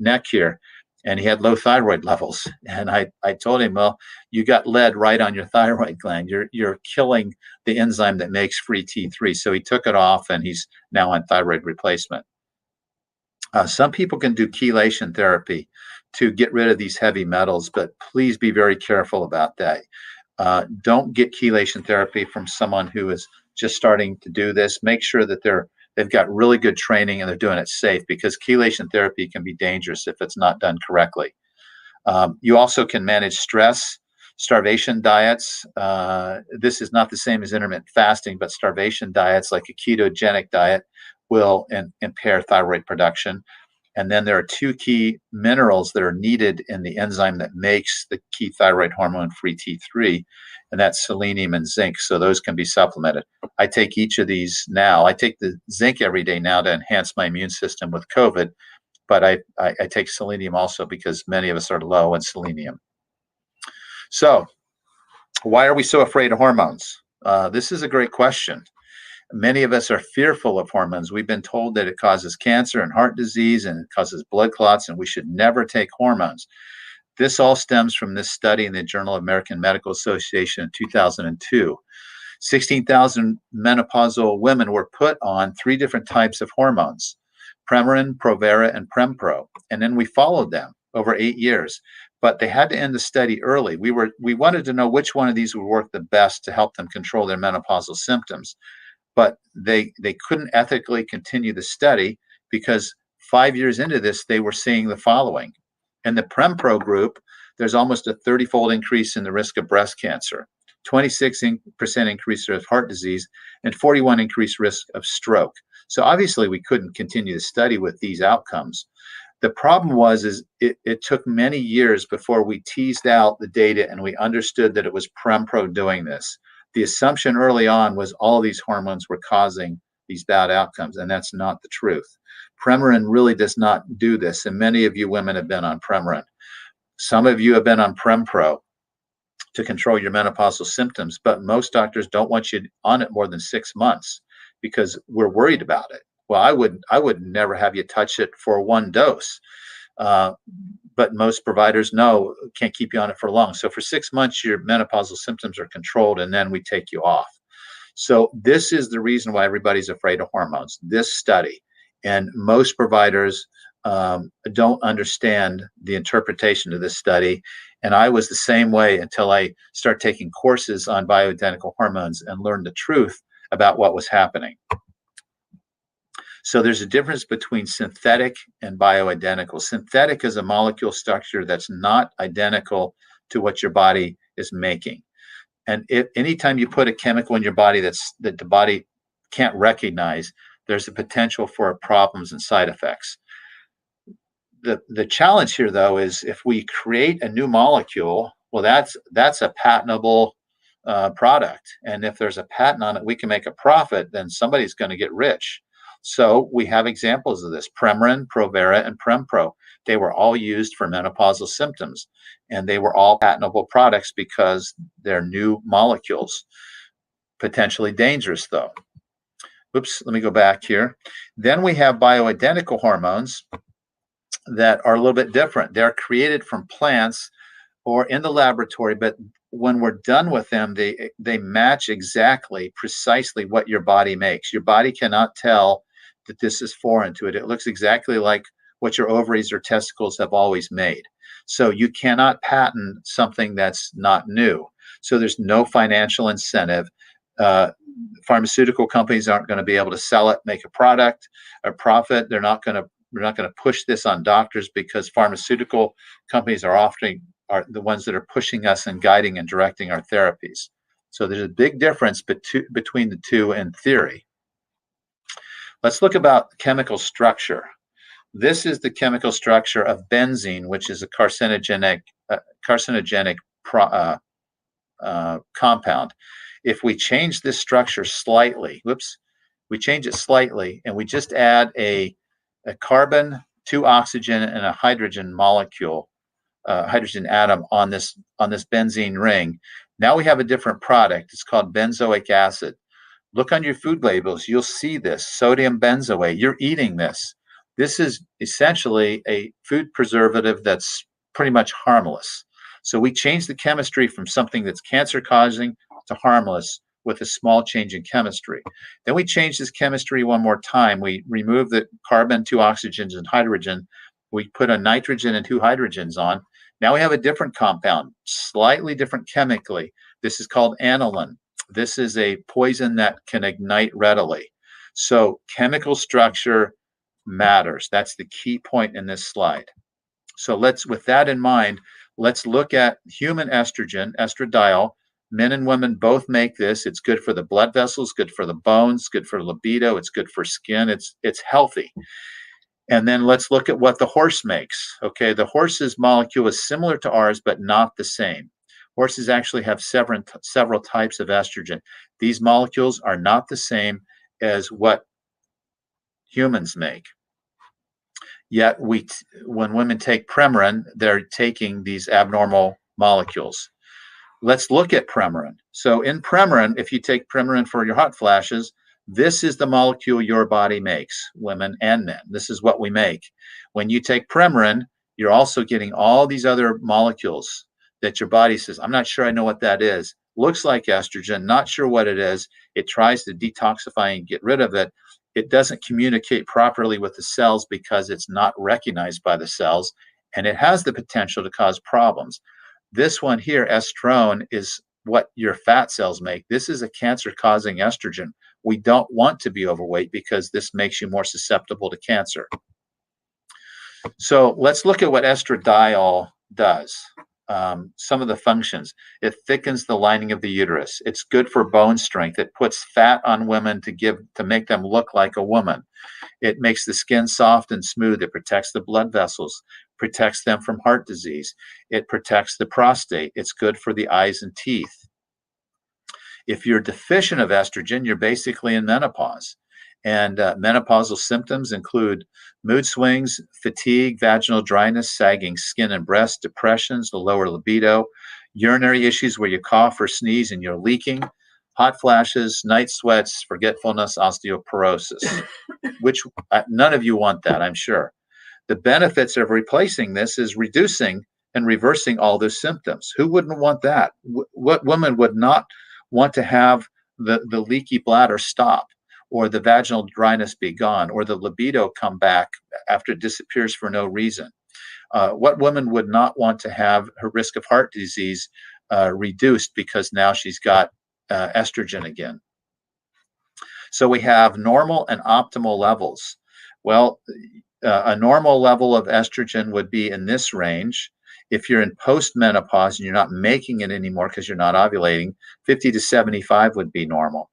neck here, and he had low thyroid levels. And I told him, well, you got lead right on your thyroid gland. You're killing the enzyme that makes free T3. So he took it off, and he's now on thyroid replacement. Some people can do chelation therapy to get rid of these heavy metals, but please be very careful about that. Don't get chelation therapy from someone who is just starting to do this. Make sure that they've got really good training and they're doing it safe, because chelation therapy can be dangerous if it's not done correctly. You also can manage stress, starvation diets. This is not the same as intermittent fasting, but starvation diets like a ketogenic diet will impair thyroid production. And then there are two key minerals that are needed in the enzyme that makes the key thyroid hormone free T3, and that's selenium and zinc. So those can be supplemented. I take each of these now. I take the zinc every day now to enhance my immune system with COVID, but I take selenium also because many of us are low in selenium. So why are we so afraid of hormones? This is a great question. Many of us are fearful of hormones. We've been told that it causes cancer and heart disease and it causes blood clots, and we should never take hormones. This all stems from this study in the Journal of American Medical Association in 2002. 16,000 menopausal women were put on 3 different types of hormones: Premarin, Provera, and Prempro. And then we followed them over 8 years. But they had to end the study early. We wanted to know which one of these would work the best to help them control their menopausal symptoms. But they couldn't ethically continue the study because 5 years into this, they were seeing the following. In the Prempro group, there's almost a 30-fold increase in the risk of breast cancer, 26% increase risk of heart disease, and 41% increased risk of stroke. So obviously, we couldn't continue the study with these outcomes. The problem was it took many years before we teased out the data and we understood that it was Prempro doing this. The assumption early on was all these hormones were causing these bad outcomes, and that's not the truth. Premarin really does not do this, and many of you women have been on Premarin. Some of you have been on Prempro to control your menopausal symptoms, but most doctors don't want you on it more than 6 months because we're worried about it. Well, I would never have you touch it for 1 dose. But most providers know can't keep you on it for long. So for 6 months, your menopausal symptoms are controlled, and then we take you off. So this is the reason why everybody's afraid of hormones, this study. And most providers don't understand the interpretation of this study. And I was the same way until I started taking courses on bioidentical hormones and learned the truth about what was happening. So there's a difference between synthetic and bioidentical. Synthetic is a molecule structure that's not identical to what your body is making. And anytime you put a chemical in your body that the body can't recognize, there's a potential for problems and side effects. The challenge here, though, is if we create a new molecule, well, that's a patentable product. And if there's a patent on it, we can make a profit, then somebody's going to get rich. So we have examples of this: Premarin, Provera, and Prempro. They were all used for menopausal symptoms, and they were all patentable products because they're new molecules. Potentially dangerous, though. Oops, let me go back here. Then we have bioidentical hormones that are a little bit different. They're created from plants or in the laboratory, but when we're done with them, they match exactly, precisely what your body makes. Your body cannot tell that this is foreign to it. It looks exactly like what your ovaries or testicles have always made. So you cannot patent something that's not new. So there's no financial incentive. Pharmaceutical companies aren't going to be able to sell it, make a product, a profit. We're not going to push this on doctors because pharmaceutical companies are the ones that are pushing us and guiding and directing our therapies. So there's a big difference between the two in theory. Let's look about chemical structure. This is the chemical structure of benzene, which is a carcinogenic compound. If we change this structure slightly, We change it slightly, and we just add a carbon, 2 oxygen, and a hydrogen molecule, hydrogen atom on this benzene ring. Now we have a different product. It's called benzoic acid. Look on your food labels. You'll see this sodium benzoate. You're eating this. This is essentially a food preservative that's pretty much harmless. So we change the chemistry from something that's cancer-causing to harmless with a small change in chemistry. Then we change this chemistry one more time. We remove the carbon, 2 oxygens, and hydrogen. We put a nitrogen and 2 hydrogens on. Now we have a different compound, slightly different chemically. This is called aniline. This is a poison that can ignite readily. So chemical structure matters. That's the key point in this slide. So with that in mind, let's look at human estrogen, estradiol. Men and women both make this. It's good for the blood vessels, good for the bones, good for libido. It's good for skin. It's healthy. And then let's look at what the horse makes. Okay, the horse's molecule is similar to ours, but not the same. Horses actually have several types of estrogen. These molecules are not the same as what humans make. Yet when women take Premarin, they're taking these abnormal molecules. Let's look at Premarin. So in Premarin, if you take Premarin for your hot flashes, this is the molecule your body makes, women and men. This is what we make. When you take Premarin, you're also getting all these other molecules that your body says, I'm not sure I know what that is. Looks like estrogen, not sure what it is. It tries to detoxify and get rid of it. It doesn't communicate properly with the cells because it's not recognized by the cells, and it has the potential to cause problems. This one here, estrone, is what your fat cells make. This is a cancer-causing estrogen. We don't want to be overweight because this makes you more susceptible to cancer. So let's look at what estradiol does. Some of the functions. It thickens the lining of the uterus. It's good for bone strength. It puts fat on women to make them look like a woman. It makes the skin soft and smooth. It protects the blood vessels, protects them from heart disease. It protects the prostate. It's good for the eyes and teeth. If you're deficient of estrogen, you're basically in menopause. And menopausal symptoms include mood swings, fatigue, vaginal dryness, sagging skin and breast, depressions, the lower libido, urinary issues where you cough or sneeze and you're leaking, hot flashes, night sweats, forgetfulness, osteoporosis, which none of you want that, I'm sure. The benefits of replacing this is reducing and reversing all those symptoms. Who wouldn't want that? What woman would not want to have the leaky bladder stop, or the vaginal dryness be gone, or the libido come back after it disappears for no reason? What woman would not want to have her risk of heart disease reduced because now she's got estrogen again? So we have normal and optimal levels. Well, a normal level of estrogen would be in this range. If you're in postmenopause and you're not making it anymore because you're not ovulating, 50 to 75 would be normal.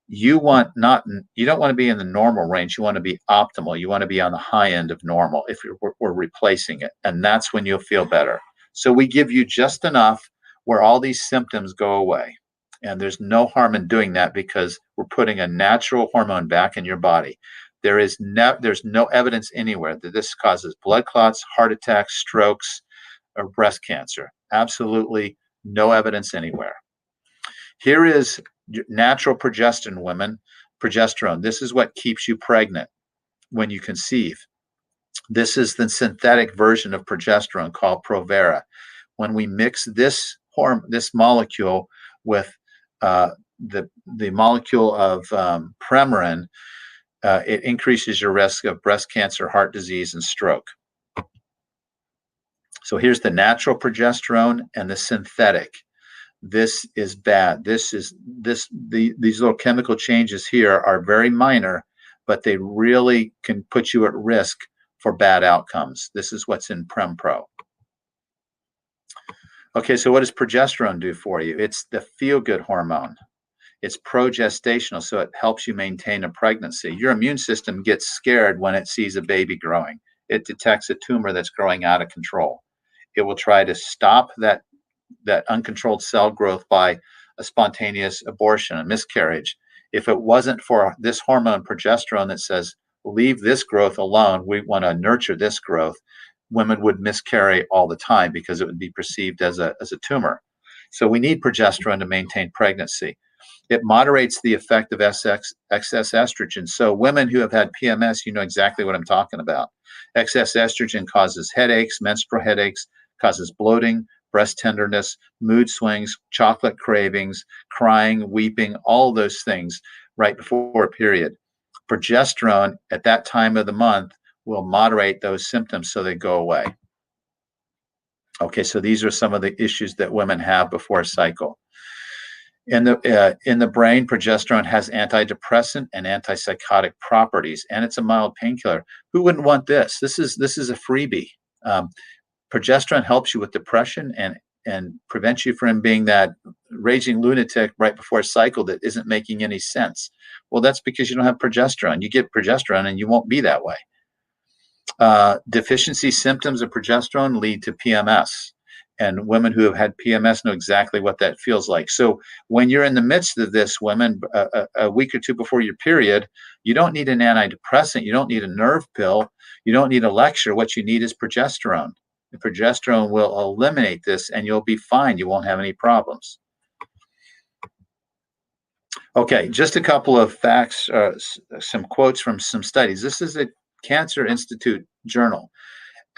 You don't want to be in the normal range. You want to be optimal. You want to be on the high end of normal if we're replacing it. And that's when you'll feel better. So we give you just enough where all these symptoms go away. And there's no harm in doing that because we're putting a natural hormone back in your body. There's no evidence anywhere that this causes blood clots, heart attacks, strokes, or breast cancer. Absolutely no evidence anywhere. Here is natural progesterone, women. Progesterone. This is what keeps you pregnant when you conceive. This is the synthetic version of progesterone called Provera. When we mix this molecule with the molecule of Premarin, it increases your risk of breast cancer, heart disease, and stroke. So here's the natural progesterone and the synthetic. This is bad. These little chemical changes here are very minor, but they really can put you at risk for bad outcomes. This is what's in PremPro. Okay, so what does progesterone do for you? It's the feel-good hormone. It's progestational, so it helps you maintain a pregnancy. Your immune system gets scared when it sees a baby growing. It detects a tumor that's growing out of control. It will try to stop that uncontrolled cell growth by a spontaneous abortion, a miscarriage. If it wasn't for this hormone progesterone that says, leave this growth alone, we want to nurture this growth, women would miscarry all the time because it would be perceived as a tumor. So we need progesterone to maintain pregnancy. It moderates the effect of excess estrogen. So women who have had PMS, you know exactly what I'm talking about. Excess estrogen causes headaches, menstrual headaches, causes bloating, breast tenderness, mood swings, chocolate cravings, crying, weeping, all those things right before a period. Progesterone at that time of the month will moderate those symptoms so they go away. Okay, so these are some of the issues that women have before a cycle. In the brain, progesterone has antidepressant and antipsychotic properties, and it's a mild painkiller. Who wouldn't want this? This is a freebie. Progesterone helps you with depression and prevents you from being that raging lunatic right before a cycle that isn't making any sense. Well, that's because you don't have progesterone. You get progesterone and you won't be that way. Deficiency symptoms of progesterone lead to PMS. And women who have had PMS know exactly what that feels like. So when you're in the midst of this, women, a week or two before your period, you don't need an antidepressant. You don't need a nerve pill. You don't need a lecture. What you need is progesterone. The progesterone will eliminate this and you'll be fine. You won't have any problems. Okay, just a couple of facts, some quotes from some studies. This is a Cancer Institute journal.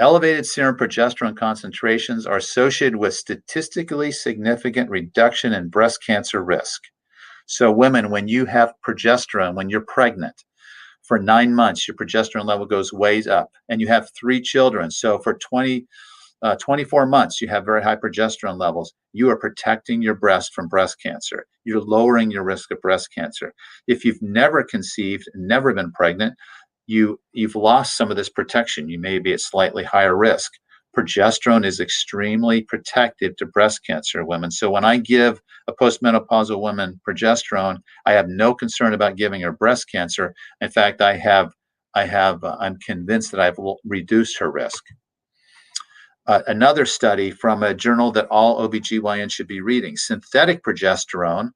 Elevated serum progesterone concentrations are associated with statistically significant reduction in breast cancer risk. So women, when you have progesterone, when you're pregnant, for 9 months, your progesterone level goes way up, and you have 3 children. So for 24 months, you have very high progesterone levels. You are protecting your breast from breast cancer. You're lowering your risk of breast cancer. If you've never conceived, never been pregnant, you've lost some of this protection. You may be at slightly higher risk. Progesterone is extremely protective to breast cancer women. So when I give a postmenopausal woman progesterone, I have no concern about giving her breast cancer. In fact, I'm convinced that I've reduced her risk. Another study from a journal that all OBGYN should be reading, synthetic progesterone,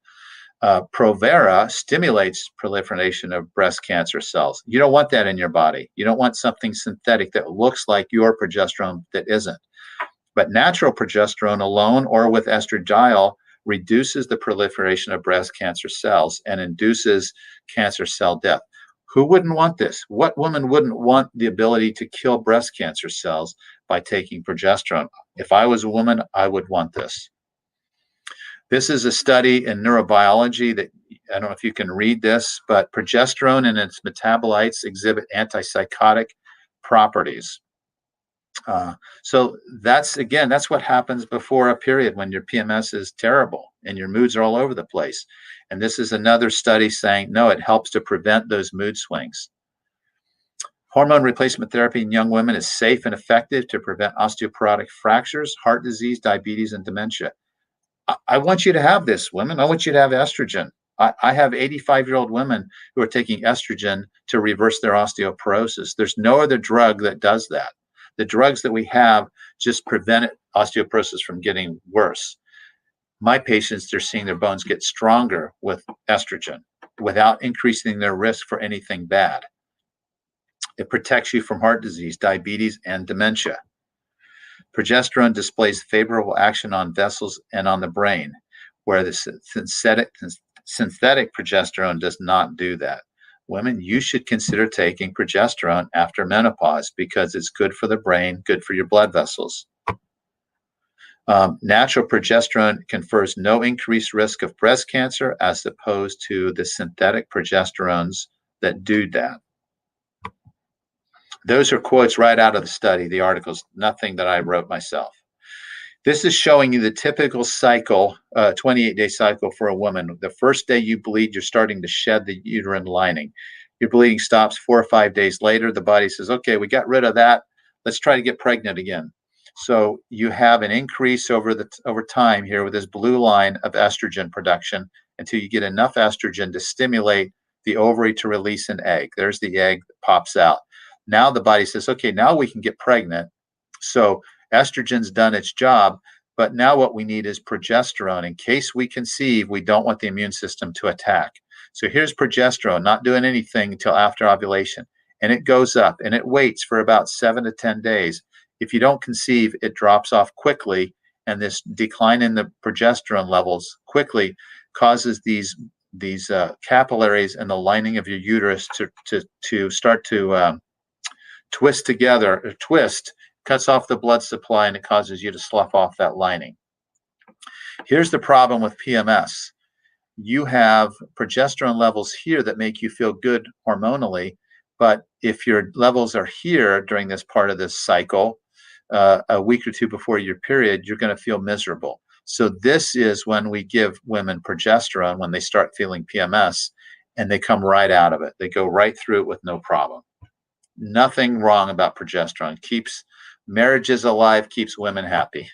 Provera, stimulates proliferation of breast cancer cells. You don't want that in your body. You don't want something synthetic that looks like your progesterone that isn't. But natural progesterone alone or with estradiol reduces the proliferation of breast cancer cells and induces cancer cell death. Who wouldn't want this? What woman wouldn't want the ability to kill breast cancer cells by taking progesterone? If I was a woman, I would want this. This is a study in neurobiology that I don't know if you can read this, but progesterone and its metabolites exhibit antipsychotic properties. So that's what happens before a period when your PMS is terrible and your moods are all over the place. And this is another study saying, no, it helps to prevent those mood swings. Hormone replacement therapy in young women is safe and effective to prevent osteoporotic fractures, heart disease, diabetes, and dementia. I want you to have this, women. I want you to have estrogen. I have 85-year-old women who are taking estrogen to reverse their osteoporosis. There's no other drug that does that. The drugs that we have just prevent osteoporosis from getting worse. My patients, they're seeing their bones get stronger with estrogen without increasing their risk for anything bad. It protects you from heart disease, diabetes, and dementia. Progesterone displays favorable action on vessels and on the brain, where the synthetic progesterone does not do that. Women, you should consider taking progesterone after menopause because it's good for the brain, good for your blood vessels. Natural progesterone confers no increased risk of breast cancer as opposed to the synthetic progesterones that do that. Those are quotes right out of the study, the articles, nothing that I wrote myself. This is showing you the typical cycle, 28-day cycle for a woman. The first day you bleed, you're starting to shed the uterine lining. Your bleeding stops 4 or 5 days later. The body says, okay, we got rid of that. Let's try to get pregnant again. So you have an increase over time here with this blue line of estrogen production until you get enough estrogen to stimulate the ovary to release an egg. There's the egg that pops out. Now the body says, okay, now we can get pregnant. So estrogen's done its job, but now what we need is progesterone. In case we conceive, we don't want the immune system to attack. So here's progesterone, not doing anything until after ovulation. And it goes up and it waits for about 7 to 10 days. If you don't conceive, it drops off quickly. And this decline in the progesterone levels quickly causes these capillaries and the lining of your uterus to start to twist together, or twist, cuts off the blood supply, and it causes you to slough off that lining. Here's the problem with PMS. You have progesterone levels here that make you feel good hormonally, but if your levels are here during this part of this cycle, a week or two before your period, you're going to feel miserable. So this is when we give women progesterone when they start feeling PMS, and they come right out of it. They go right through it with no problem. Nothing wrong about progesterone. Keeps marriages alive, keeps women happy.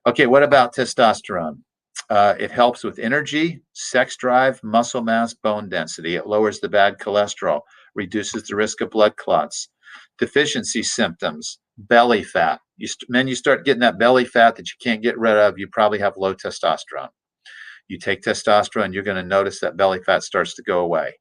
Okay, what about testosterone? It helps with energy, sex drive, muscle mass, bone density. It lowers the bad cholesterol, reduces the risk of blood clots, deficiency symptoms, belly fat. Men, you start getting that belly fat that you can't get rid of, you probably have low testosterone. You take testosterone, you're going to notice that belly fat starts to go away.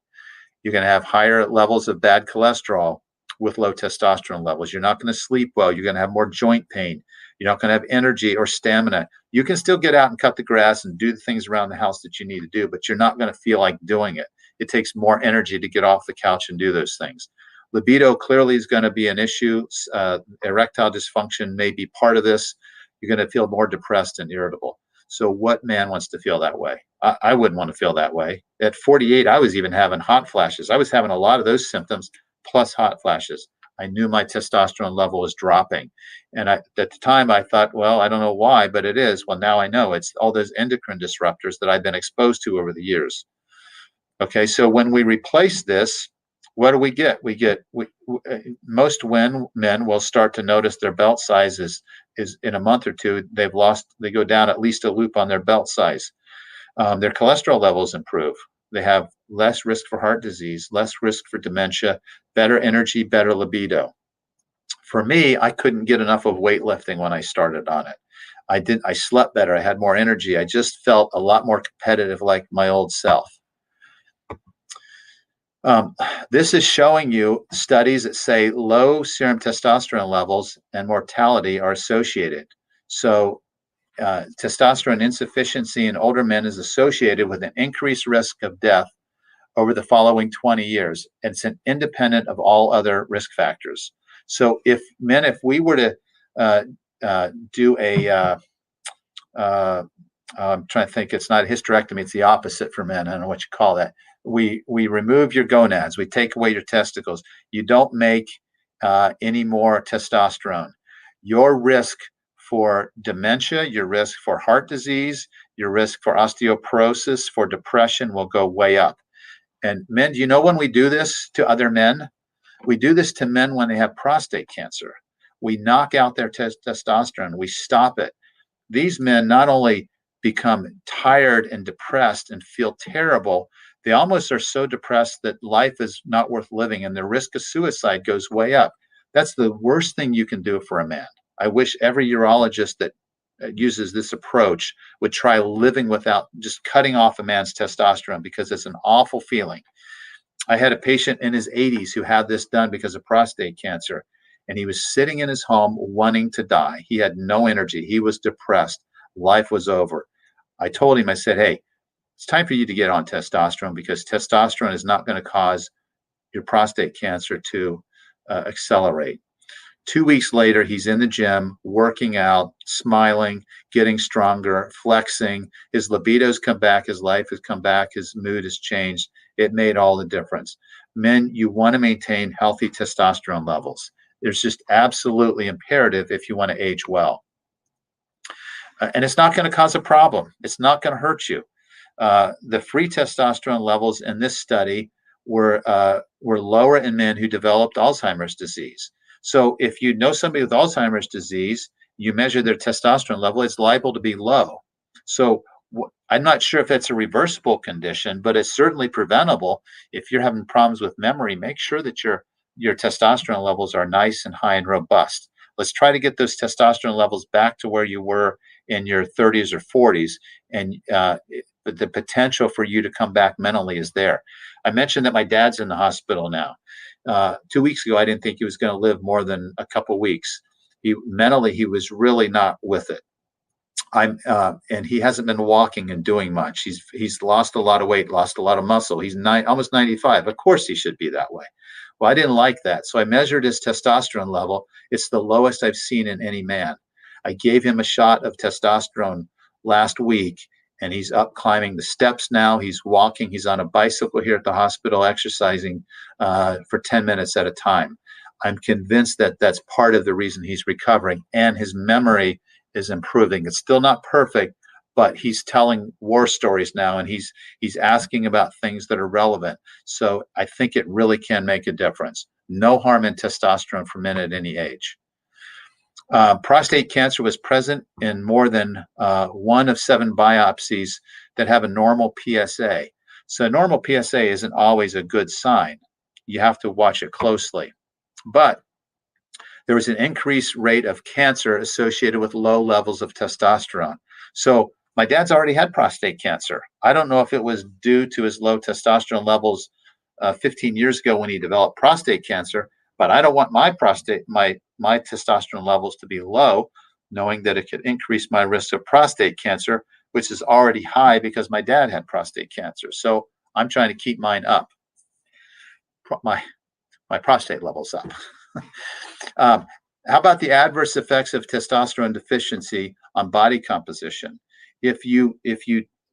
You're going to have higher levels of bad cholesterol with low testosterone levels. You're not going to sleep well. You're going to have more joint pain. You're not going to have energy or stamina. You can still get out and cut the grass and do the things around the house that you need to do, but you're not going to feel like doing it. It takes more energy to get off the couch and do those things. Libido clearly is going to be an issue. Erectile dysfunction may be part of this. You're going to feel more depressed and irritable. So what man wants to feel that way? I wouldn't want to feel that way. At 48, I was even having hot flashes. I was having a lot of those symptoms plus hot flashes. I knew my testosterone level was dropping. And at the time I thought, well, I don't know why, but it is. Well, now I know it's all those endocrine disruptors that I've been exposed to over the years. Okay, so when we replace this, what do we get? Most men will start to notice their belt size is in a month or two, they go down at least a loop on their belt size. Their cholesterol levels improve. They have less risk for heart disease, less risk for dementia, better energy, better libido. For me, I couldn't get enough of weightlifting when I started on it. I slept better. I had more energy. I just felt a lot more competitive like my old self. This is showing you studies that say low serum testosterone levels and mortality are associated. So testosterone insufficiency in older men is associated with an increased risk of death over the following 20 years. It's independent of all other risk factors. So if we were to do I'm trying to think, it's not a hysterectomy, it's the opposite for men. I don't know what you call that. We remove your gonads, we take away your testicles. You don't make any more testosterone. Your risk for dementia, your risk for heart disease, your risk for osteoporosis, for depression will go way up. And men, do you know when we do this to other men? We do this to men when they have prostate cancer. We knock out their testosterone. We stop it. These men not only become tired and depressed and feel terrible, they almost are so depressed that life is not worth living, and the risk of suicide goes way up. That's the worst thing you can do for a man. I wish every urologist that uses this approach would try living without just cutting off a man's testosterone, because it's an awful feeling. I had a patient in his 80s who had this done because of prostate cancer, and he was sitting in his home wanting to die. He had no energy. He was depressed. Life was over. I told him, I said, hey, it's time for you to get on testosterone, because testosterone is not going to cause your prostate cancer to accelerate. 2 weeks later, he's in the gym, working out, smiling, getting stronger, flexing. His libido's come back. His life has come back. His mood has changed. It made all the difference. Men, you want to maintain healthy testosterone levels. It's just absolutely imperative if you want to age well. And it's not going to cause a problem. It's not going to hurt you. The free testosterone levels in this study were lower in men who developed Alzheimer's disease. So if you know somebody with Alzheimer's disease, you measure their testosterone level, it's liable to be low. So I'm not sure if it's a reversible condition, but it's certainly preventable. If you're having problems with memory, make sure that your testosterone levels are nice and high and robust. Let's try to get those testosterone levels back to where you were in your 30s or 40s, and the potential for you to come back mentally is there. I mentioned that my dad's in the hospital now. 2 weeks ago, I didn't think he was going to live more than a couple weeks. Mentally, he was really not with it. And he hasn't been walking and doing much. He's lost a lot of weight, lost a lot of muscle. He's almost 95. Of course, he should be that way. Well, I didn't like that, so I measured his testosterone level. It's the lowest I've seen in any man. I gave him a shot of testosterone last week, and he's up climbing the steps now. He's walking. He's on a bicycle here at the hospital, exercising for 10 minutes at a time. I'm convinced that that's part of the reason he's recovering, and his memory is improving. It's still not perfect, but he's telling war stories now, and he's asking about things that are relevant. So I think it really can make a difference. No harm in testosterone for men at any age. Prostate cancer was present in more than 1 of 7 biopsies that have a normal PSA. So a normal PSA isn't always a good sign. You have to watch it closely. But there was an increased rate of cancer associated with low levels of testosterone. So my dad's already had prostate cancer. I don't know if it was due to his low testosterone levels 15 years ago when he developed prostate cancer, but I don't want my testosterone levels to be low, knowing that it could increase my risk of prostate cancer, which is already high because my dad had prostate cancer. So I'm trying to keep mine up, my prostate levels up. How about the adverse effects of testosterone deficiency on body composition? If you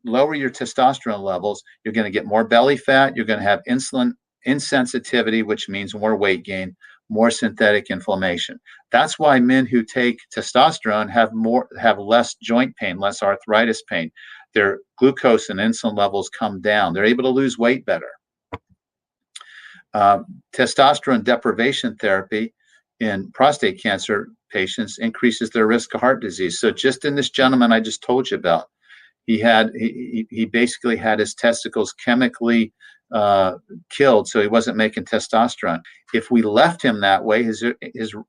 lower your testosterone levels, you're going to get more belly fat. You're going to have insulin insensitivity, which means more weight gain, more synthetic inflammation. That's why men who take testosterone have less joint pain, less arthritis pain. Their glucose and insulin levels come down. They're able to lose weight better. Testosterone deprivation therapy in prostate cancer patients increases their risk of heart disease. So just in this gentleman I just told you about, he basically had his testicles chemically killed, so he wasn't making testosterone. If we left him that way, his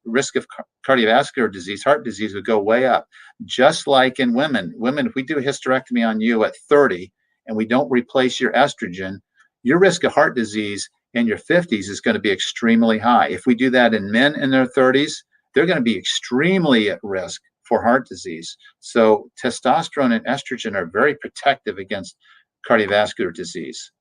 risk of cardiovascular disease, heart disease, would go way up. Just like in women, if we do a hysterectomy on you at 30 and we don't replace your estrogen, your risk of heart disease in your 50s is going to be extremely high. If we do that in men in their 30s, they're going to be extremely at risk for heart disease. So testosterone and estrogen are very protective against cardiovascular disease.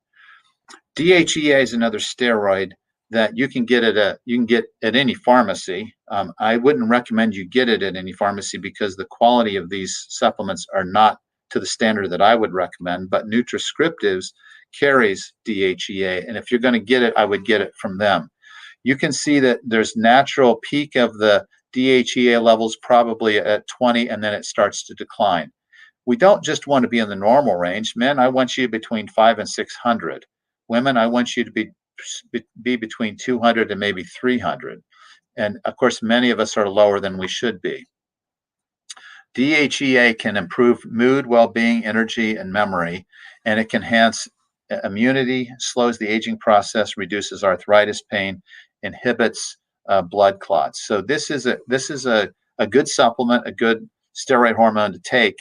DHEA is another steroid that you can get at any pharmacy. I wouldn't recommend you get it at any pharmacy because the quality of these supplements are not to the standard that I would recommend, but Nutriscriptives carries DHEA, and if you're going to get it, I would get it from them. You can see that there's natural peak of the DHEA levels probably at 20, and then it starts to decline. We don't just want to be in the normal range. Men, I want you between 500 and 600. Women, I want you to be between 200 and maybe 300. And of course, many of us are lower than we should be. DHEA can improve mood, well-being, energy, and memory, and it can enhance immunity, slows the aging process, reduces arthritis pain, inhibits blood clots. So this is a good supplement, a good steroid hormone to take.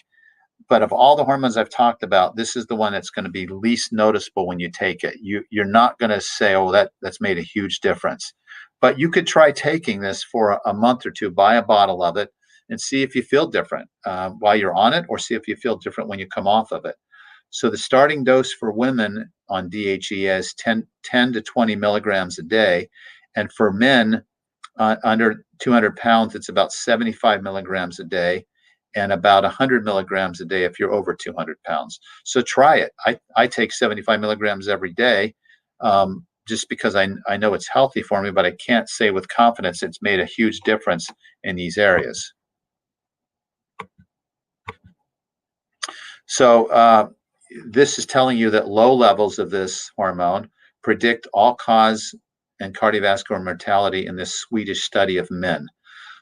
But of all the hormones I've talked about, this is the one that's going to be least noticeable when you take it. You're not going to say, oh, that's made a huge difference. But you could try taking this for a month or two, buy a bottle of it, and see if you feel different while you're on it, or see if you feel different when you come off of it. So the starting dose for women on DHEA is 10 to 20 milligrams a day. And for men under 200 pounds, it's about 75 milligrams a day, and about 100 milligrams a day if you're over 200 pounds. So try it. I take 75 milligrams every day just because I know it's healthy for me, but I can't say with confidence it's made a huge difference in these areas. So this is telling you that low levels of this hormone predict all-cause and cardiovascular mortality in this Swedish study of men.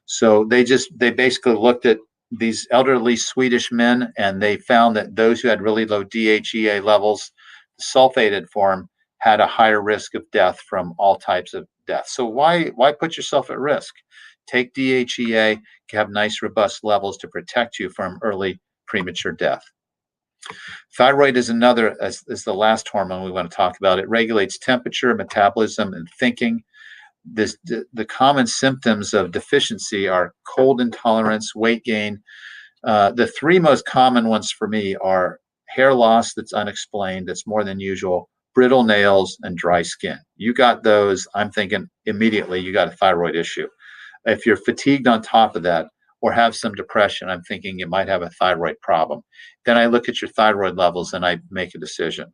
So they basically looked at these elderly Swedish men, and they found that those who had really low DHEA levels, the sulfated form, had a higher risk of death from all types of death. So why put yourself at risk? Take DHEA, have nice robust levels to protect you from early premature death. Thyroid is is the last hormone we want to talk about. It regulates temperature, metabolism, and thinking. The common symptoms of deficiency are cold intolerance, weight gain. The three most common ones for me are hair loss that's unexplained, that's more than usual, brittle nails, and dry skin. You got those, I'm thinking immediately you got a thyroid issue. If you're fatigued on top of that or have some depression, I'm thinking you might have a thyroid problem. Then I look at your thyroid levels and I make a decision.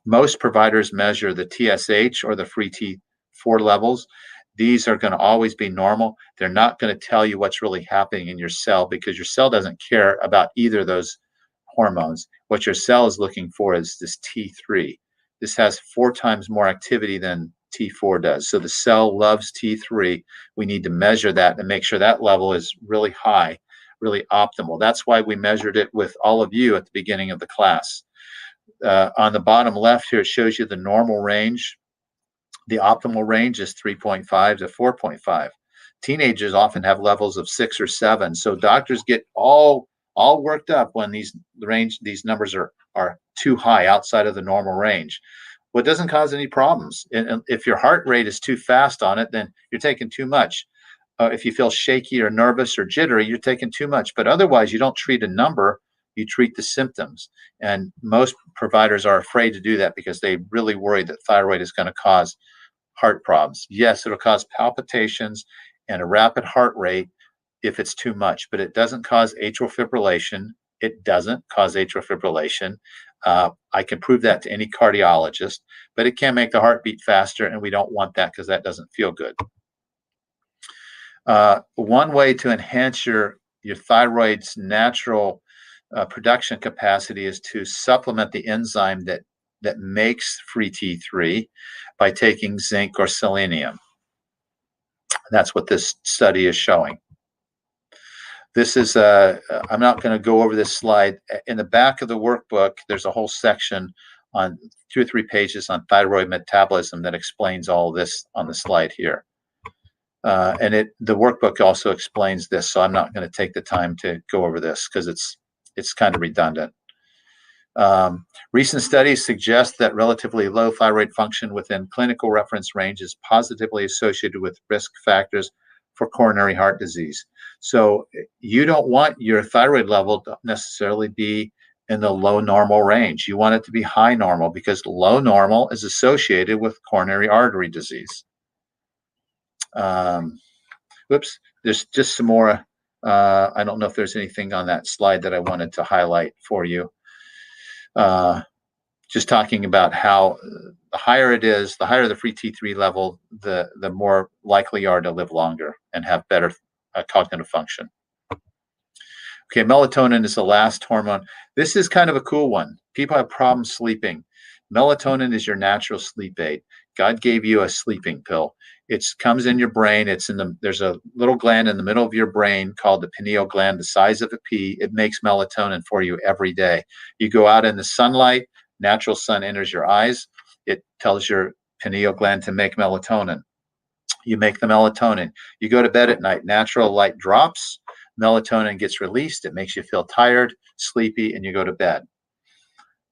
Most providers measure the TSH or the free T4 levels. These are going to always be normal. They're not going to tell you what's really happening in your cell because your cell doesn't care about either of those hormones. What your cell is looking for is this T3. This has 4 times more activity than T4 does. So the cell loves T3. We need to measure that and make sure that level is really high, really optimal. That's why we measured it with all of you at the beginning of the class. On the bottom left here, it shows you the normal range. The optimal range is 3.5 to 4.5. Teenagers often have levels of 6 or 7. So doctors get all worked up when these numbers are too high outside of the normal range. Well, it doesn't cause any problems. And if your heart rate is too fast on it, then you're taking too much. If you feel shaky or nervous or jittery, you're taking too much. But otherwise, you don't treat a number, you treat the symptoms. And most providers are afraid to do that because they really worry that thyroid is going to cause heart problems. Yes, it'll cause palpitations and a rapid heart rate if it's too much, but it doesn't cause atrial fibrillation. It doesn't cause atrial fibrillation. I can prove that to any cardiologist, but it can make the heart beat faster, and we don't want that because that doesn't feel good. One way to enhance your thyroid's natural production capacity is to supplement the enzyme that makes free T3 by taking zinc or selenium. That's what this study is showing. This is, I'm not going to go over this slide. In the back of the workbook, there's a whole section on 2 or 3 pages on thyroid metabolism that explains all this on the slide here. And the workbook also explains this, so I'm not going to take the time to go over this because it's kind of redundant. Recent studies suggest that relatively low thyroid function within clinical reference range is positively associated with risk factors for coronary heart disease. So you don't want your thyroid level to necessarily be in the low normal range. You want it to be high normal because low normal is associated with coronary artery disease. Whoops, there's just some more. I don't know if there's anything on that slide that I wanted to highlight for you. Just talking about how the higher it is, the higher the free T3 level, the more likely you are to live longer and have better cognitive function. Okay, melatonin is the last hormone. This is kind of a cool one. People have problems sleeping. Melatonin is your natural sleep aid. God gave you a sleeping pill. It comes in your brain. There's a little gland in the middle of your brain called the pineal gland, the size of a pea. It makes melatonin for you every day. You go out in the sunlight, natural sun enters your eyes. It tells your pineal gland to make melatonin. You make the melatonin. You go to bed at night, natural light drops, melatonin gets released. It makes you feel tired, sleepy, and you go to bed.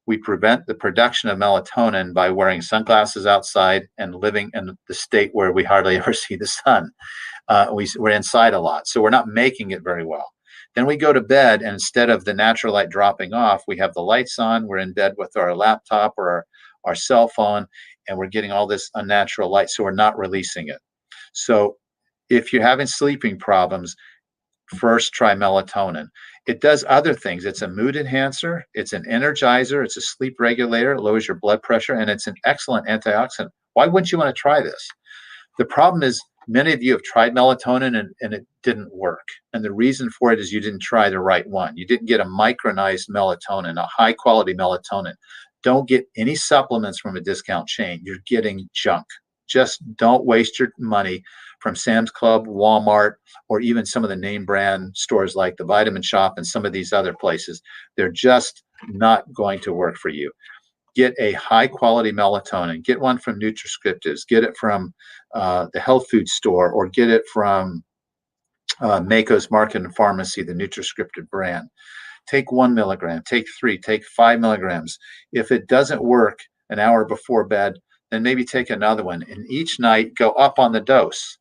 We prevent the production of melatonin by wearing sunglasses outside and living in the state where we hardly ever see the sun. We're inside a lot, so we're not making it very well. Then we go to bed, and instead of the natural light dropping off, we have the lights on. We're in bed with our laptop or our cell phone, and we're getting all this unnatural light, so we're not releasing it. So if you're having sleeping problems, first try melatonin. It does other things. It's a mood enhancer, it's an energizer, it's a sleep regulator, it lowers your blood pressure, and it's an excellent antioxidant. Why wouldn't you want to try this? The problem is many of you have tried melatonin and it didn't work. And the reason for it is you didn't try the right one. You didn't get a micronized melatonin, a high quality melatonin. Don't get any supplements from a discount chain. You're getting junk. Just don't waste your money from Sam's Club, Walmart, or even some of the name brand stores like the Vitamin Shop and some of these other places. They're just not going to work for you. Get a high quality melatonin. Get one from Nutriscriptives. Get it from the health food store, or get it from Mako's Market and Pharmacy, the NutraScripted brand. Take 1 milligram, take 3, take 5 milligrams. If it doesn't work an hour before bed, then maybe take another one. And each night, go up on the dose.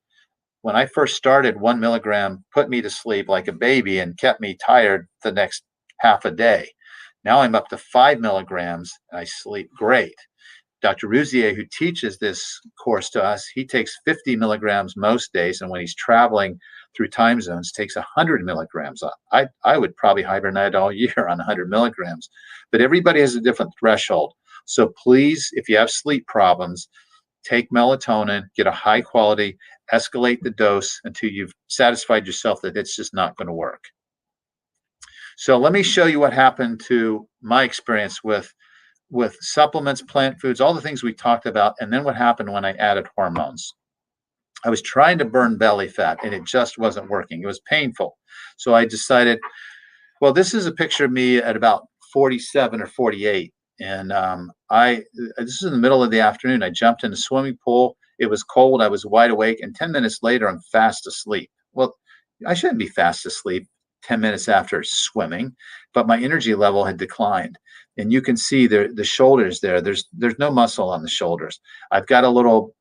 When I first started, 1 milligram put me to sleep like a baby and kept me tired the next half a day. Now I'm up to 5 milligrams and I sleep great. Dr. Rouzier, who teaches this course to us, he takes 50 milligrams most days, and when he's traveling through time zones, takes 100 milligrams. I would probably hibernate all year on 100 milligrams, but everybody has a different threshold. So please, if you have sleep problems, take melatonin, get a high quality, escalate the dose until you've satisfied yourself that it's just not going to work. So let me show you what happened to my experience with supplements, plant foods, all the things we talked about, and then what happened when I added hormones. I was trying to burn belly fat, and it just wasn't working. It was painful. So I decided, well, this is a picture of me at about 47 or 48. And this is in the middle of the afternoon. I jumped in the swimming pool. It was cold. I was wide awake. And 10 minutes later, I'm fast asleep. Well, I shouldn't be fast asleep 10 minutes after swimming, but my energy level had declined. And you can see the shoulders there. There's no muscle on the shoulders. I've got a little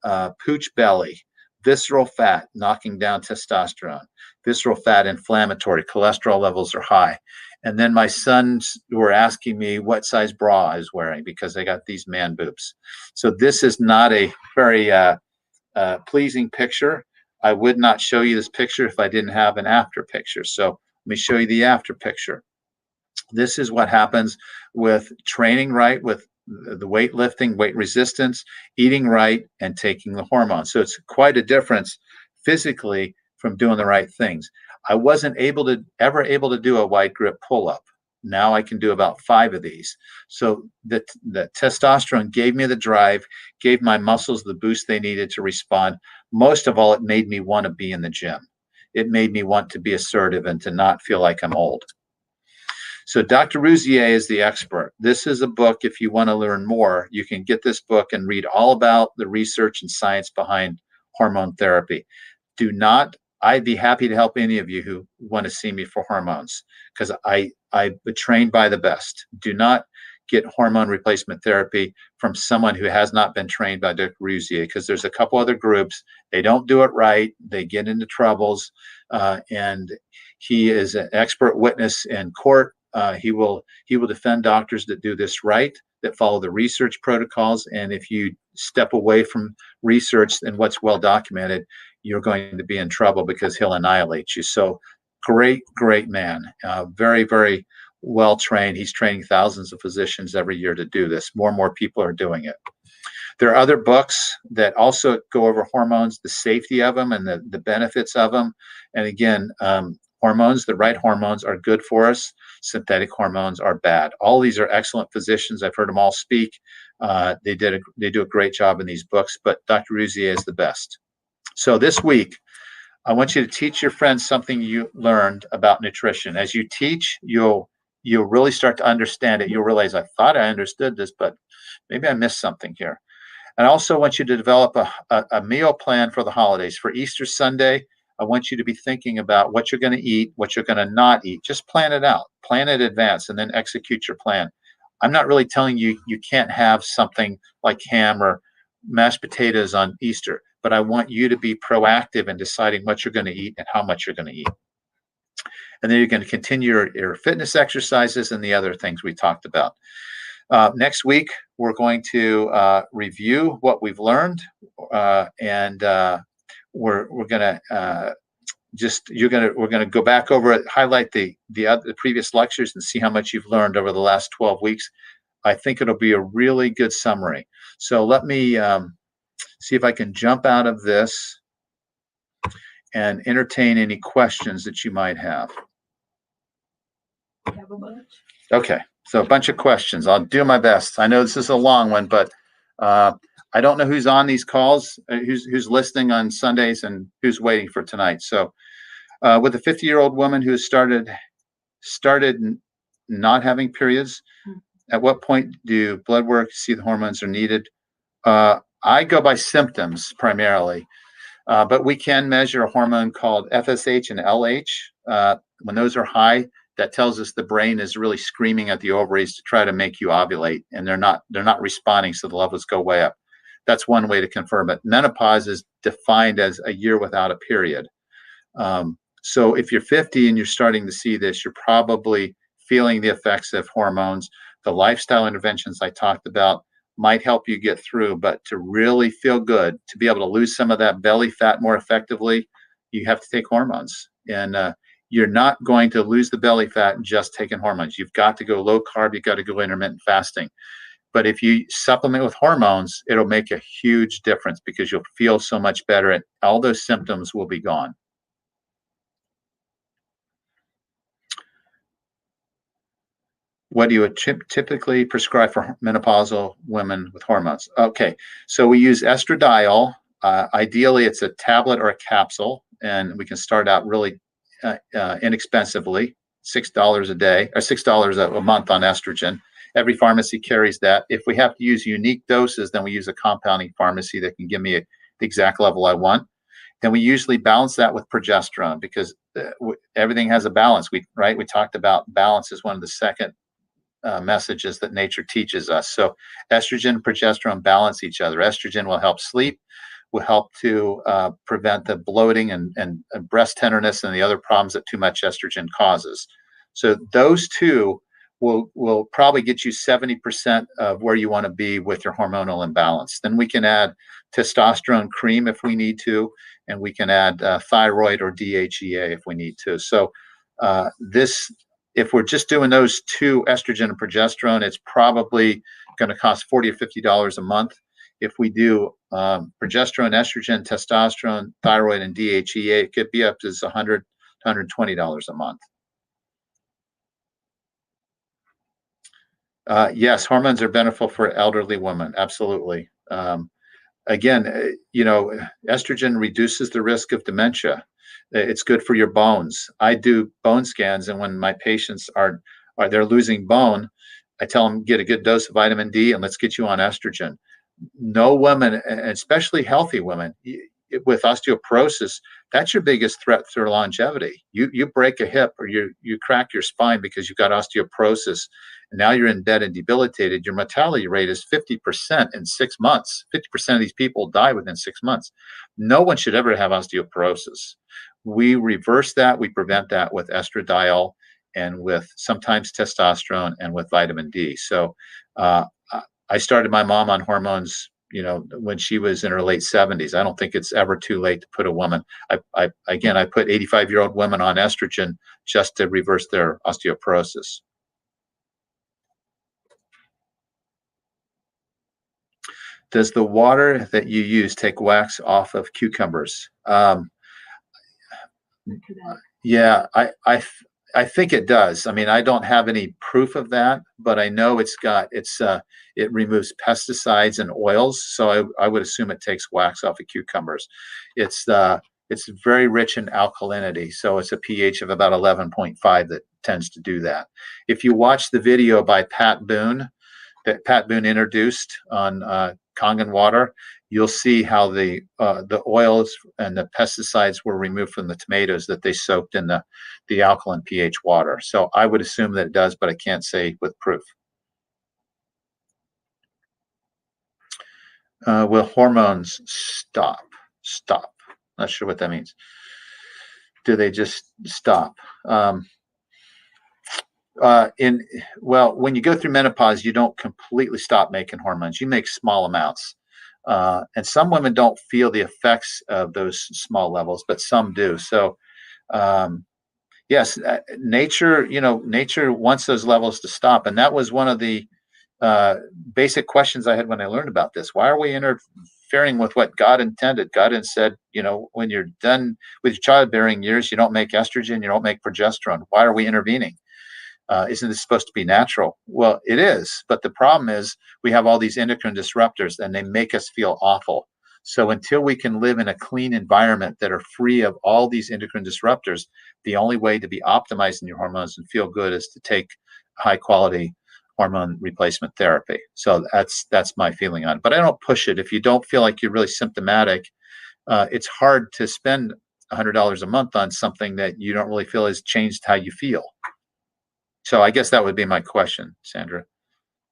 pooch belly, visceral fat knocking down testosterone, visceral fat inflammatory, cholesterol levels are high. And then my sons were asking me what size bra I was wearing because I got these man boobs. So this is not a very pleasing picture. I would not show you this picture if I didn't have an after picture. So let me show you the after picture. This is what happens with training right, with the weightlifting, weight resistance, eating right, and taking the hormones. So it's quite a difference physically from doing the right things. I wasn't ever able to do a wide grip pull-up. Now I can do about 5 of these. So the testosterone gave me the drive, gave my muscles the boost they needed to respond. Most of all, it made me want to be in the gym. It made me want to be assertive and to not feel like I'm old. So Dr. Rouzier is the expert. This is a book. If you want to learn more, you can get this book and read all about the research and science behind hormone therapy. I'd be happy to help any of you who want to see me for hormones because I've been trained by the best. Do not get hormone replacement therapy from someone who has not been trained by Dr. Rouzier because there's a couple other groups. They don't do it right. They get into troubles. And he is an expert witness in court. He will defend doctors that do this right, that follow the research protocols. And if you step away from research and what's well documented, you're going to be in trouble because he'll annihilate you. So great man, very, very well trained. He's training thousands of physicians every year to do this. More and more people are doing it. There are other books that also go over hormones, the safety of them and the benefits of them. And again, hormones, the right hormones are good for us. Synthetic hormones are bad. All these are excellent physicians. I've heard them all speak. They do a great job in these books, but Dr. Rouzier is the best. So this week, I want you to teach your friends something you learned about nutrition. As you teach, you'll really start to understand it. You'll realize, I thought I understood this, but maybe I missed something here. And I also want you to develop a meal plan for the holidays. For Easter Sunday, I want you to be thinking about what you're going to eat, what you're going to not eat. Just plan it out, plan it in advance, and then execute your plan. I'm not really telling you you can't have something like ham or mashed potatoes on Easter, but I want you to be proactive in deciding what you're going to eat and how much you're going to eat. And then you're going to continue your fitness exercises and the other things we talked about. Next week, we're going to review what we've learned, and we're going to we're going to go back over it, highlight the previous lectures, and see how much you've learned over the last 12 weeks. I think it'll be a really good summary. So let me see if I can jump out of this and entertain any questions that you might have. You have a bunch. Okay, so a bunch of questions. I'll do my best. I know this is a long one, but I don't know who's on these calls, who's listening on Sundays, and who's waiting for tonight. So with a 50-year-old woman who started not having periods, at what point do blood work see the hormones are needed? I go by symptoms primarily. But we can measure a hormone called FSH and LH. When those are high, that tells us the brain is really screaming at the ovaries to try to make you ovulate, and they're not responding, so the levels go way up. That's one way to confirm it. Menopause is defined as a year without a period. So if you're 50 and you're starting to see this, you're probably feeling the effects of hormones. The lifestyle interventions I talked about might help you get through, but to really feel good, to be able to lose some of that belly fat more effectively, you have to take hormones. And you're not going to lose the belly fat just taking hormones. You've got to go low carb, you've got to go intermittent fasting. But if you supplement with hormones, it'll make a huge difference because you'll feel so much better and all those symptoms will be gone. What do you typically prescribe for menopausal women with hormones? Okay, so we use estradiol. Ideally, it's a tablet or a capsule, and we can start out really inexpensively, $6 a day or $6 a month on estrogen. Every pharmacy carries that. If we have to use unique doses, then we use a compounding pharmacy that can give me the exact level I want. Then we usually balance that with progesterone because everything has a balance. We talked about balance is one of the second messages that nature teaches us. So estrogen and progesterone balance each other. Estrogen will help sleep, will help to prevent the bloating and breast tenderness and the other problems that too much estrogen causes. So those two will probably get you 70% of where you want to be with your hormonal imbalance. Then we can add testosterone cream if we need to, and we can add thyroid or DHEA if we need to. So if we're just doing those two, estrogen and progesterone, it's probably going to cost $40 or $50 a month. If we do progesterone, estrogen, testosterone, thyroid, and DHEA, it could be up to $100, $120 a month. Yes, hormones are beneficial for elderly women. Absolutely. Again, estrogen reduces the risk of dementia. It's good for your bones. I do bone scans, and when my patients they're losing bone, I tell them get a good dose of vitamin D and let's get you on estrogen. No woman, especially healthy women, with osteoporosis, that's your biggest threat to longevity. You break a hip or you crack your spine because you've got osteoporosis, and now you're in bed and debilitated. Your mortality rate is 50% in 6 months. 50% of these people die within 6 months. No one should ever have osteoporosis. We reverse that. We prevent that with estradiol and with sometimes testosterone and with vitamin D. So I started my mom on hormones, when she was in her late 70s. I don't think it's ever too late to put a woman. I put 85-year-old women on estrogen just to reverse their osteoporosis. Does the water that you use take wax off of cucumbers? Yeah, I think it does. I mean, I don't have any proof of that, but I know it removes pesticides and oils. So I would assume it takes wax off of cucumbers. It's very rich in alkalinity, so it's a pH of about 11.5 that tends to do that. If you watch the video by Pat Boone that Pat Boone introduced on Kangen water, you'll see how the oils and the pesticides were removed from the tomatoes that they soaked in the alkaline pH water. So I would assume that it does, but I can't say with proof. Will hormones stop? Not sure what that means. Do they just stop? When you go through menopause, you don't completely stop making hormones. You make small amounts. And some women don't feel the effects of those small levels, but some do. So, yes, nature wants those levels to stop. And that was one of the basic questions I had when I learned about this. Why are we interfering with what God intended? God had said, when you're done with your childbearing years, you don't make estrogen, you don't make progesterone. Why are we intervening? Isn't this supposed to be natural? Well, it is, but the problem is we have all these endocrine disruptors and they make us feel awful. So until we can live in a clean environment that are free of all these endocrine disruptors, the only way to be optimizing your hormones and feel good is to take high quality hormone replacement therapy. So that's my feeling on it. But I don't push it. If you don't feel like you're really symptomatic, it's hard to spend $100 a month on something that you don't really feel has changed how you feel. So I guess that would be my question, Sandra,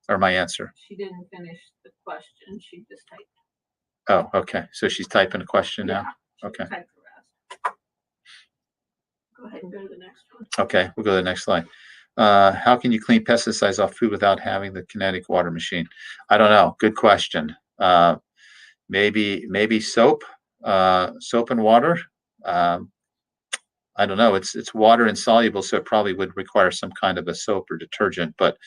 or my answer. She didn't finish the question. She just typed. Oh, okay. So she's typing a question now. Okay. Type the rest. Go ahead and go to the next one. Okay, we'll go to the next slide. How can you clean pesticides off food without having the kinetic water machine? I don't know. Good question. Maybe soap, soap and water. I don't know. It's water insoluble, so it probably would require some kind of a soap or detergent. But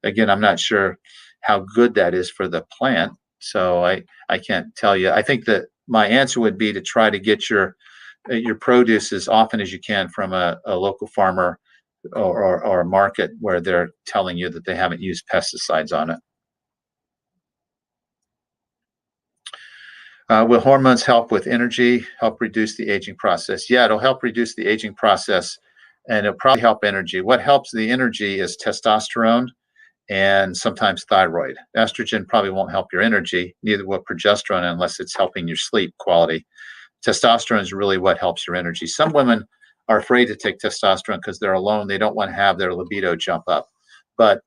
again, I'm not sure how good that is for the plant, so I can't tell you. I think that my answer would be to try to get your produce as often as you can from a local farmer or a market where they're telling you that they haven't used pesticides on it. Will hormones help with energy, help reduce the aging process? Yeah, it'll help reduce the aging process, and it'll probably help energy. What helps the energy is testosterone and sometimes thyroid. Estrogen probably won't help your energy, neither will progesterone unless it's helping your sleep quality. Testosterone is really what helps your energy. Some women are afraid to take testosterone because they're alone. They don't want to have their libido jump up. But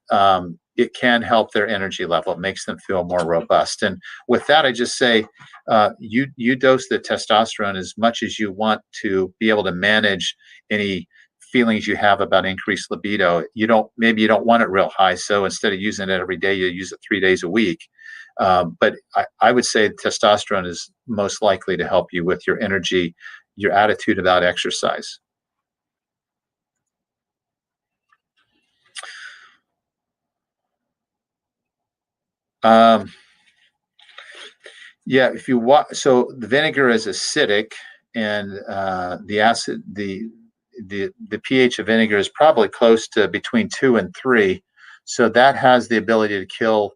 it can help their energy level. It makes them feel more robust. And with that, I just say you dose the testosterone as much as you want to be able to manage any feelings you have about increased libido. Maybe you don't want it real high. So instead of using it every day, you use it 3 days a week. But I would say testosterone is most likely to help you with your energy, your attitude about exercise. Yeah, if you want, so the vinegar is acidic, and the pH of vinegar is probably close to between 2 and 3. So that has the ability to kill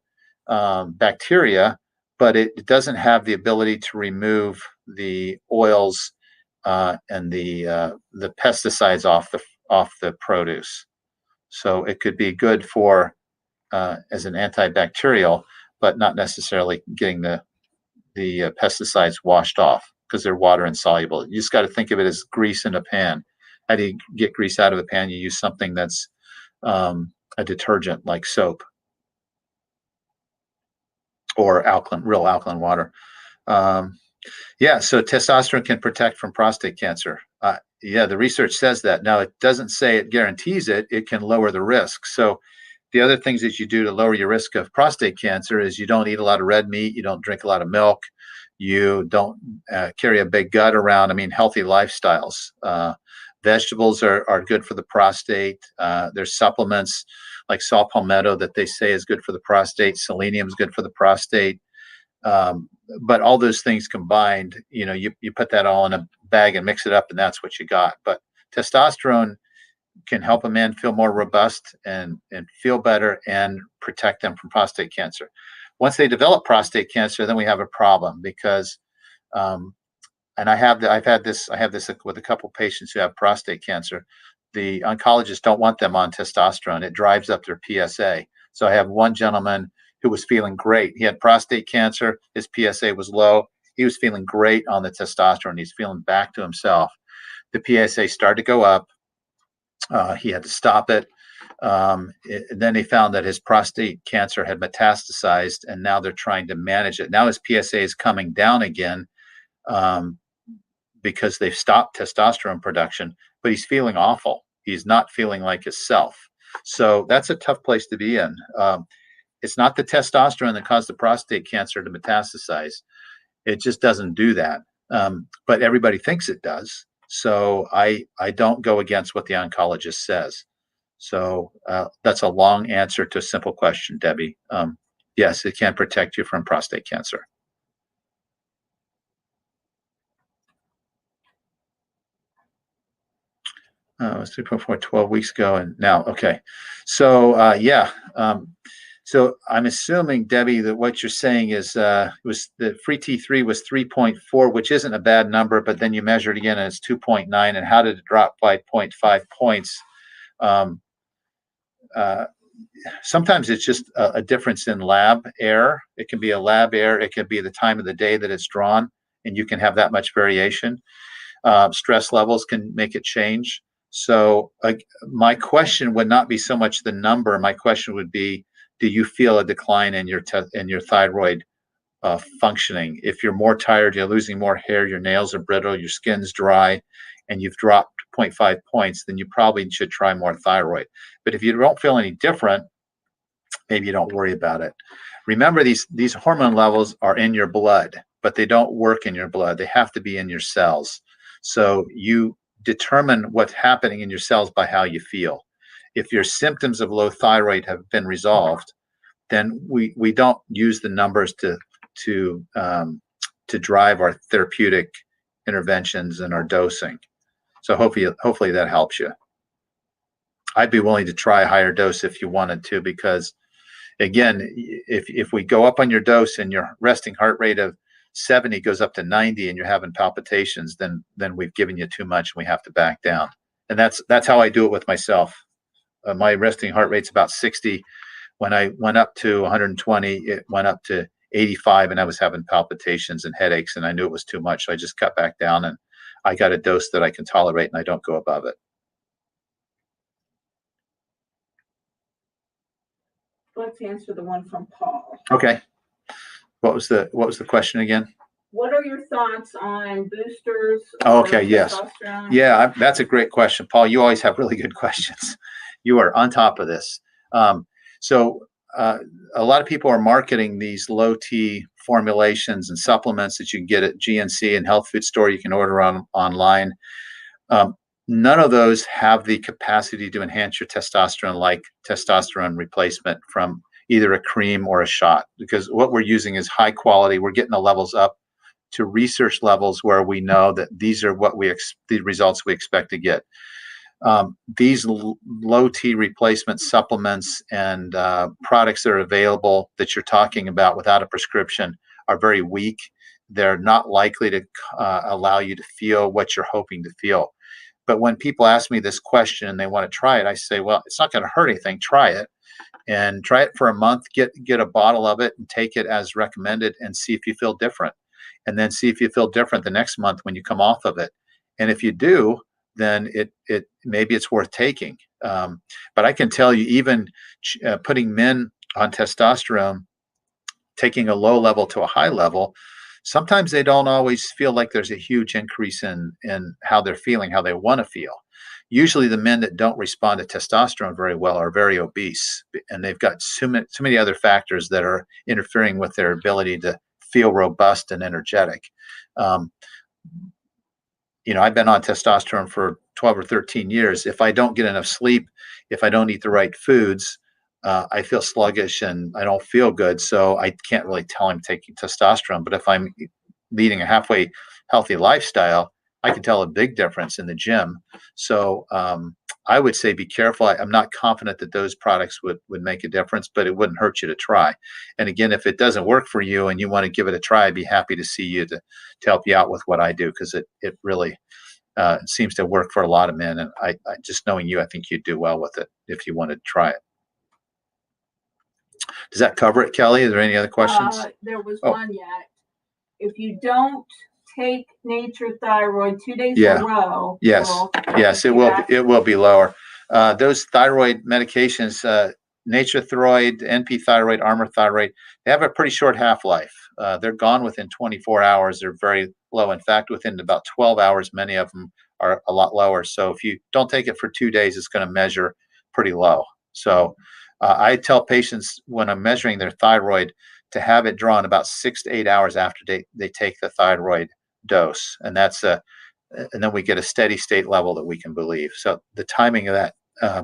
bacteria, but it doesn't have the ability to remove the oils and the pesticides off the produce. So it could be good for as an antibacterial, but not necessarily getting the pesticides washed off because they're water insoluble. You just got to think of it as grease in a pan. How do you get grease out of a pan? You use something that's a detergent like soap or real alkaline water. Yeah, so testosterone can protect from prostate cancer. Yeah, the research says that. Now, it doesn't say it guarantees it. It can lower the risk. So the other things that you do to lower your risk of prostate cancer is you don't eat a lot of red meat, you don't drink a lot of milk, you don't carry a big gut around. I mean, healthy lifestyles. Vegetables are good for the prostate. There's supplements like saw palmetto that they say is good for the prostate. Selenium is good for the prostate. But all those things combined, you put that all in a bag and mix it up, and that's what you got. But testosterone can help a man feel more robust and feel better and protect them from prostate cancer. Once they develop prostate cancer, then we have a problem because, and I have this with a couple patients who have prostate cancer. The oncologists don't want them on testosterone. It drives up their PSA. So I have one gentleman who was feeling great. He had prostate cancer. His PSA was low. He was feeling great on the testosterone. He's feeling back to himself. The PSA started to go up. He had to stop it. Then they found that his prostate cancer had metastasized, and now they're trying to manage it. Now his PSA is coming down again because they've stopped testosterone production, but he's feeling awful. He's not feeling like himself. So that's a tough place to be in. It's not the testosterone that caused the prostate cancer to metastasize. It just doesn't do that. But everybody thinks it does. So I don't go against what the oncologist says. So that's a long answer to a simple question, Debbie. Yes, it can protect you from prostate cancer. It was 3.4, 12 weeks ago, and now, okay. So yeah. So I'm assuming, Debbie, that what you're saying is was the free T3 was 3.4, which isn't a bad number, but then you measure it again and it's 2.9. And how did it drop by 0.5 points? Sometimes it's just a difference in lab error. It can be a lab error. It can be the time of the day that it's drawn. and you can have that much variation. Stress levels can make it change. So my question would not be so much the number. My question would be, do you feel a decline in your thyroid functioning? If you're more tired, you're losing more hair, your nails are brittle, your skin's dry, and you've dropped 0.5 points, then you probably should try more thyroid. But if you don't feel any different, maybe you don't worry about it. Remember, these hormone levels are in your blood, but they don't work in your blood. They have to be in your cells. So you determine what's happening in your cells by how you feel. If your symptoms of low thyroid have been resolved, then we don't use the numbers to drive our therapeutic interventions and our dosing. So hopefully that helps you. I'd be willing to try a higher dose if you wanted to, because again, if we go up on your dose and your resting heart rate of 70 goes up to 90 and you're having palpitations, then we've given you too much and we have to back down. And that's how I do it with myself. My resting heart rate's about 60. When I went up to 120, it went up to 85 and I was having palpitations and headaches, and I knew it was too much. So I just cut back down, and I got a dose that I can tolerate and I don't go above it. Let's answer the one from Paul. Okay. What was the question again? What are your thoughts on boosters? Oh, okay, yes. Yeah, that's a great question, Paul. You always have really good questions. You are on top of this. So a lot of people are marketing these low T formulations and supplements that you can get at GNC and health food store. You can order online. None of those have the capacity to enhance your testosterone like testosterone replacement from either a cream or a shot, because what we're using is high quality. We're getting the levels up to research levels where we know that these are what the results we expect to get. These low T replacement supplements and products that are available that you're talking about without a prescription are very weak. They're not likely to allow you to feel what you're hoping to feel. But when people ask me this question and they want to try it, I say, well, it's not going to hurt anything. Try it. And try it for a month, get a bottle of it and take it as recommended and see if you feel different. And then see if you feel different the next month when you come off of it. And if you do, then it maybe it's worth taking. But I can tell you, even putting men on testosterone, taking a low level to a high level, sometimes they don't always feel like there's a huge increase in how they're feeling, how they want to feel. Usually the men that don't respond to testosterone very well are very obese, and they've got so many other factors that are interfering with their ability to feel robust and energetic. I've been on testosterone for 12 or 13 years. If I don't get enough sleep, if I don't eat the right foods, I feel sluggish and I don't feel good. So I can't really tell I'm taking testosterone. But if I'm leading a halfway healthy lifestyle, I can tell a big difference in the gym. So I would say be careful. I'm not confident that those products would make a difference, but it wouldn't hurt you to try. And again, if it doesn't work for you and you want to give it a try, I'd be happy to see you to help you out with what I do, because it really seems to work for a lot of men. And I just knowing you, I think you'd do well with it if you wanted to try it. Does that cover it, Kelly? Is there any other questions? There was one yet. If you don't take Nature Thyroid 2 days in a row, yes, it will be lower. Those thyroid medications, Nature Thyroid, NP Thyroid, Armor Thyroid, they have a pretty short half-life. They're gone within 24 hours. They're very low. In fact, within about 12 hours, many of them are a lot lower. So if you don't take it for 2 days, it's going to measure pretty low. So I tell patients when I'm measuring their thyroid to have it drawn about 6 to 8 hours after they take the thyroid dose, and then we get a steady state level that we can believe. So the timing of that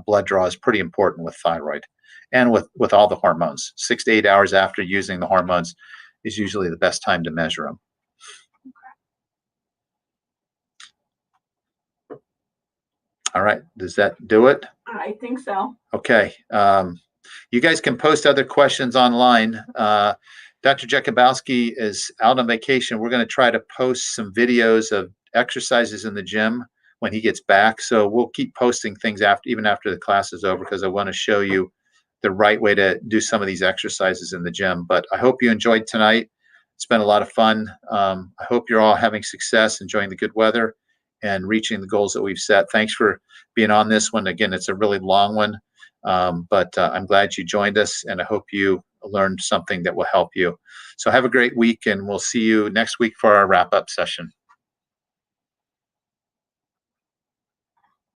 blood draw is pretty important with thyroid and with all the hormones. 6 to 8 hours after using the hormones is usually the best time to measure them. All right, does that do it? I think so. Okay. You guys can post other questions online. Dr. Jakubowski is out on vacation. We're going to try to post some videos of exercises in the gym when he gets back. So we'll keep posting things even after the class is over, because I want to show you the right way to do some of these exercises in the gym. But I hope you enjoyed tonight. It's been a lot of fun. I hope you're all having success, enjoying the good weather, and reaching the goals that we've set. Thanks for being on this one. Again, it's a really long one, but I'm glad you joined us, and I hope you learned something that will help you. So have a great week, and we'll see you next week for our wrap-up session.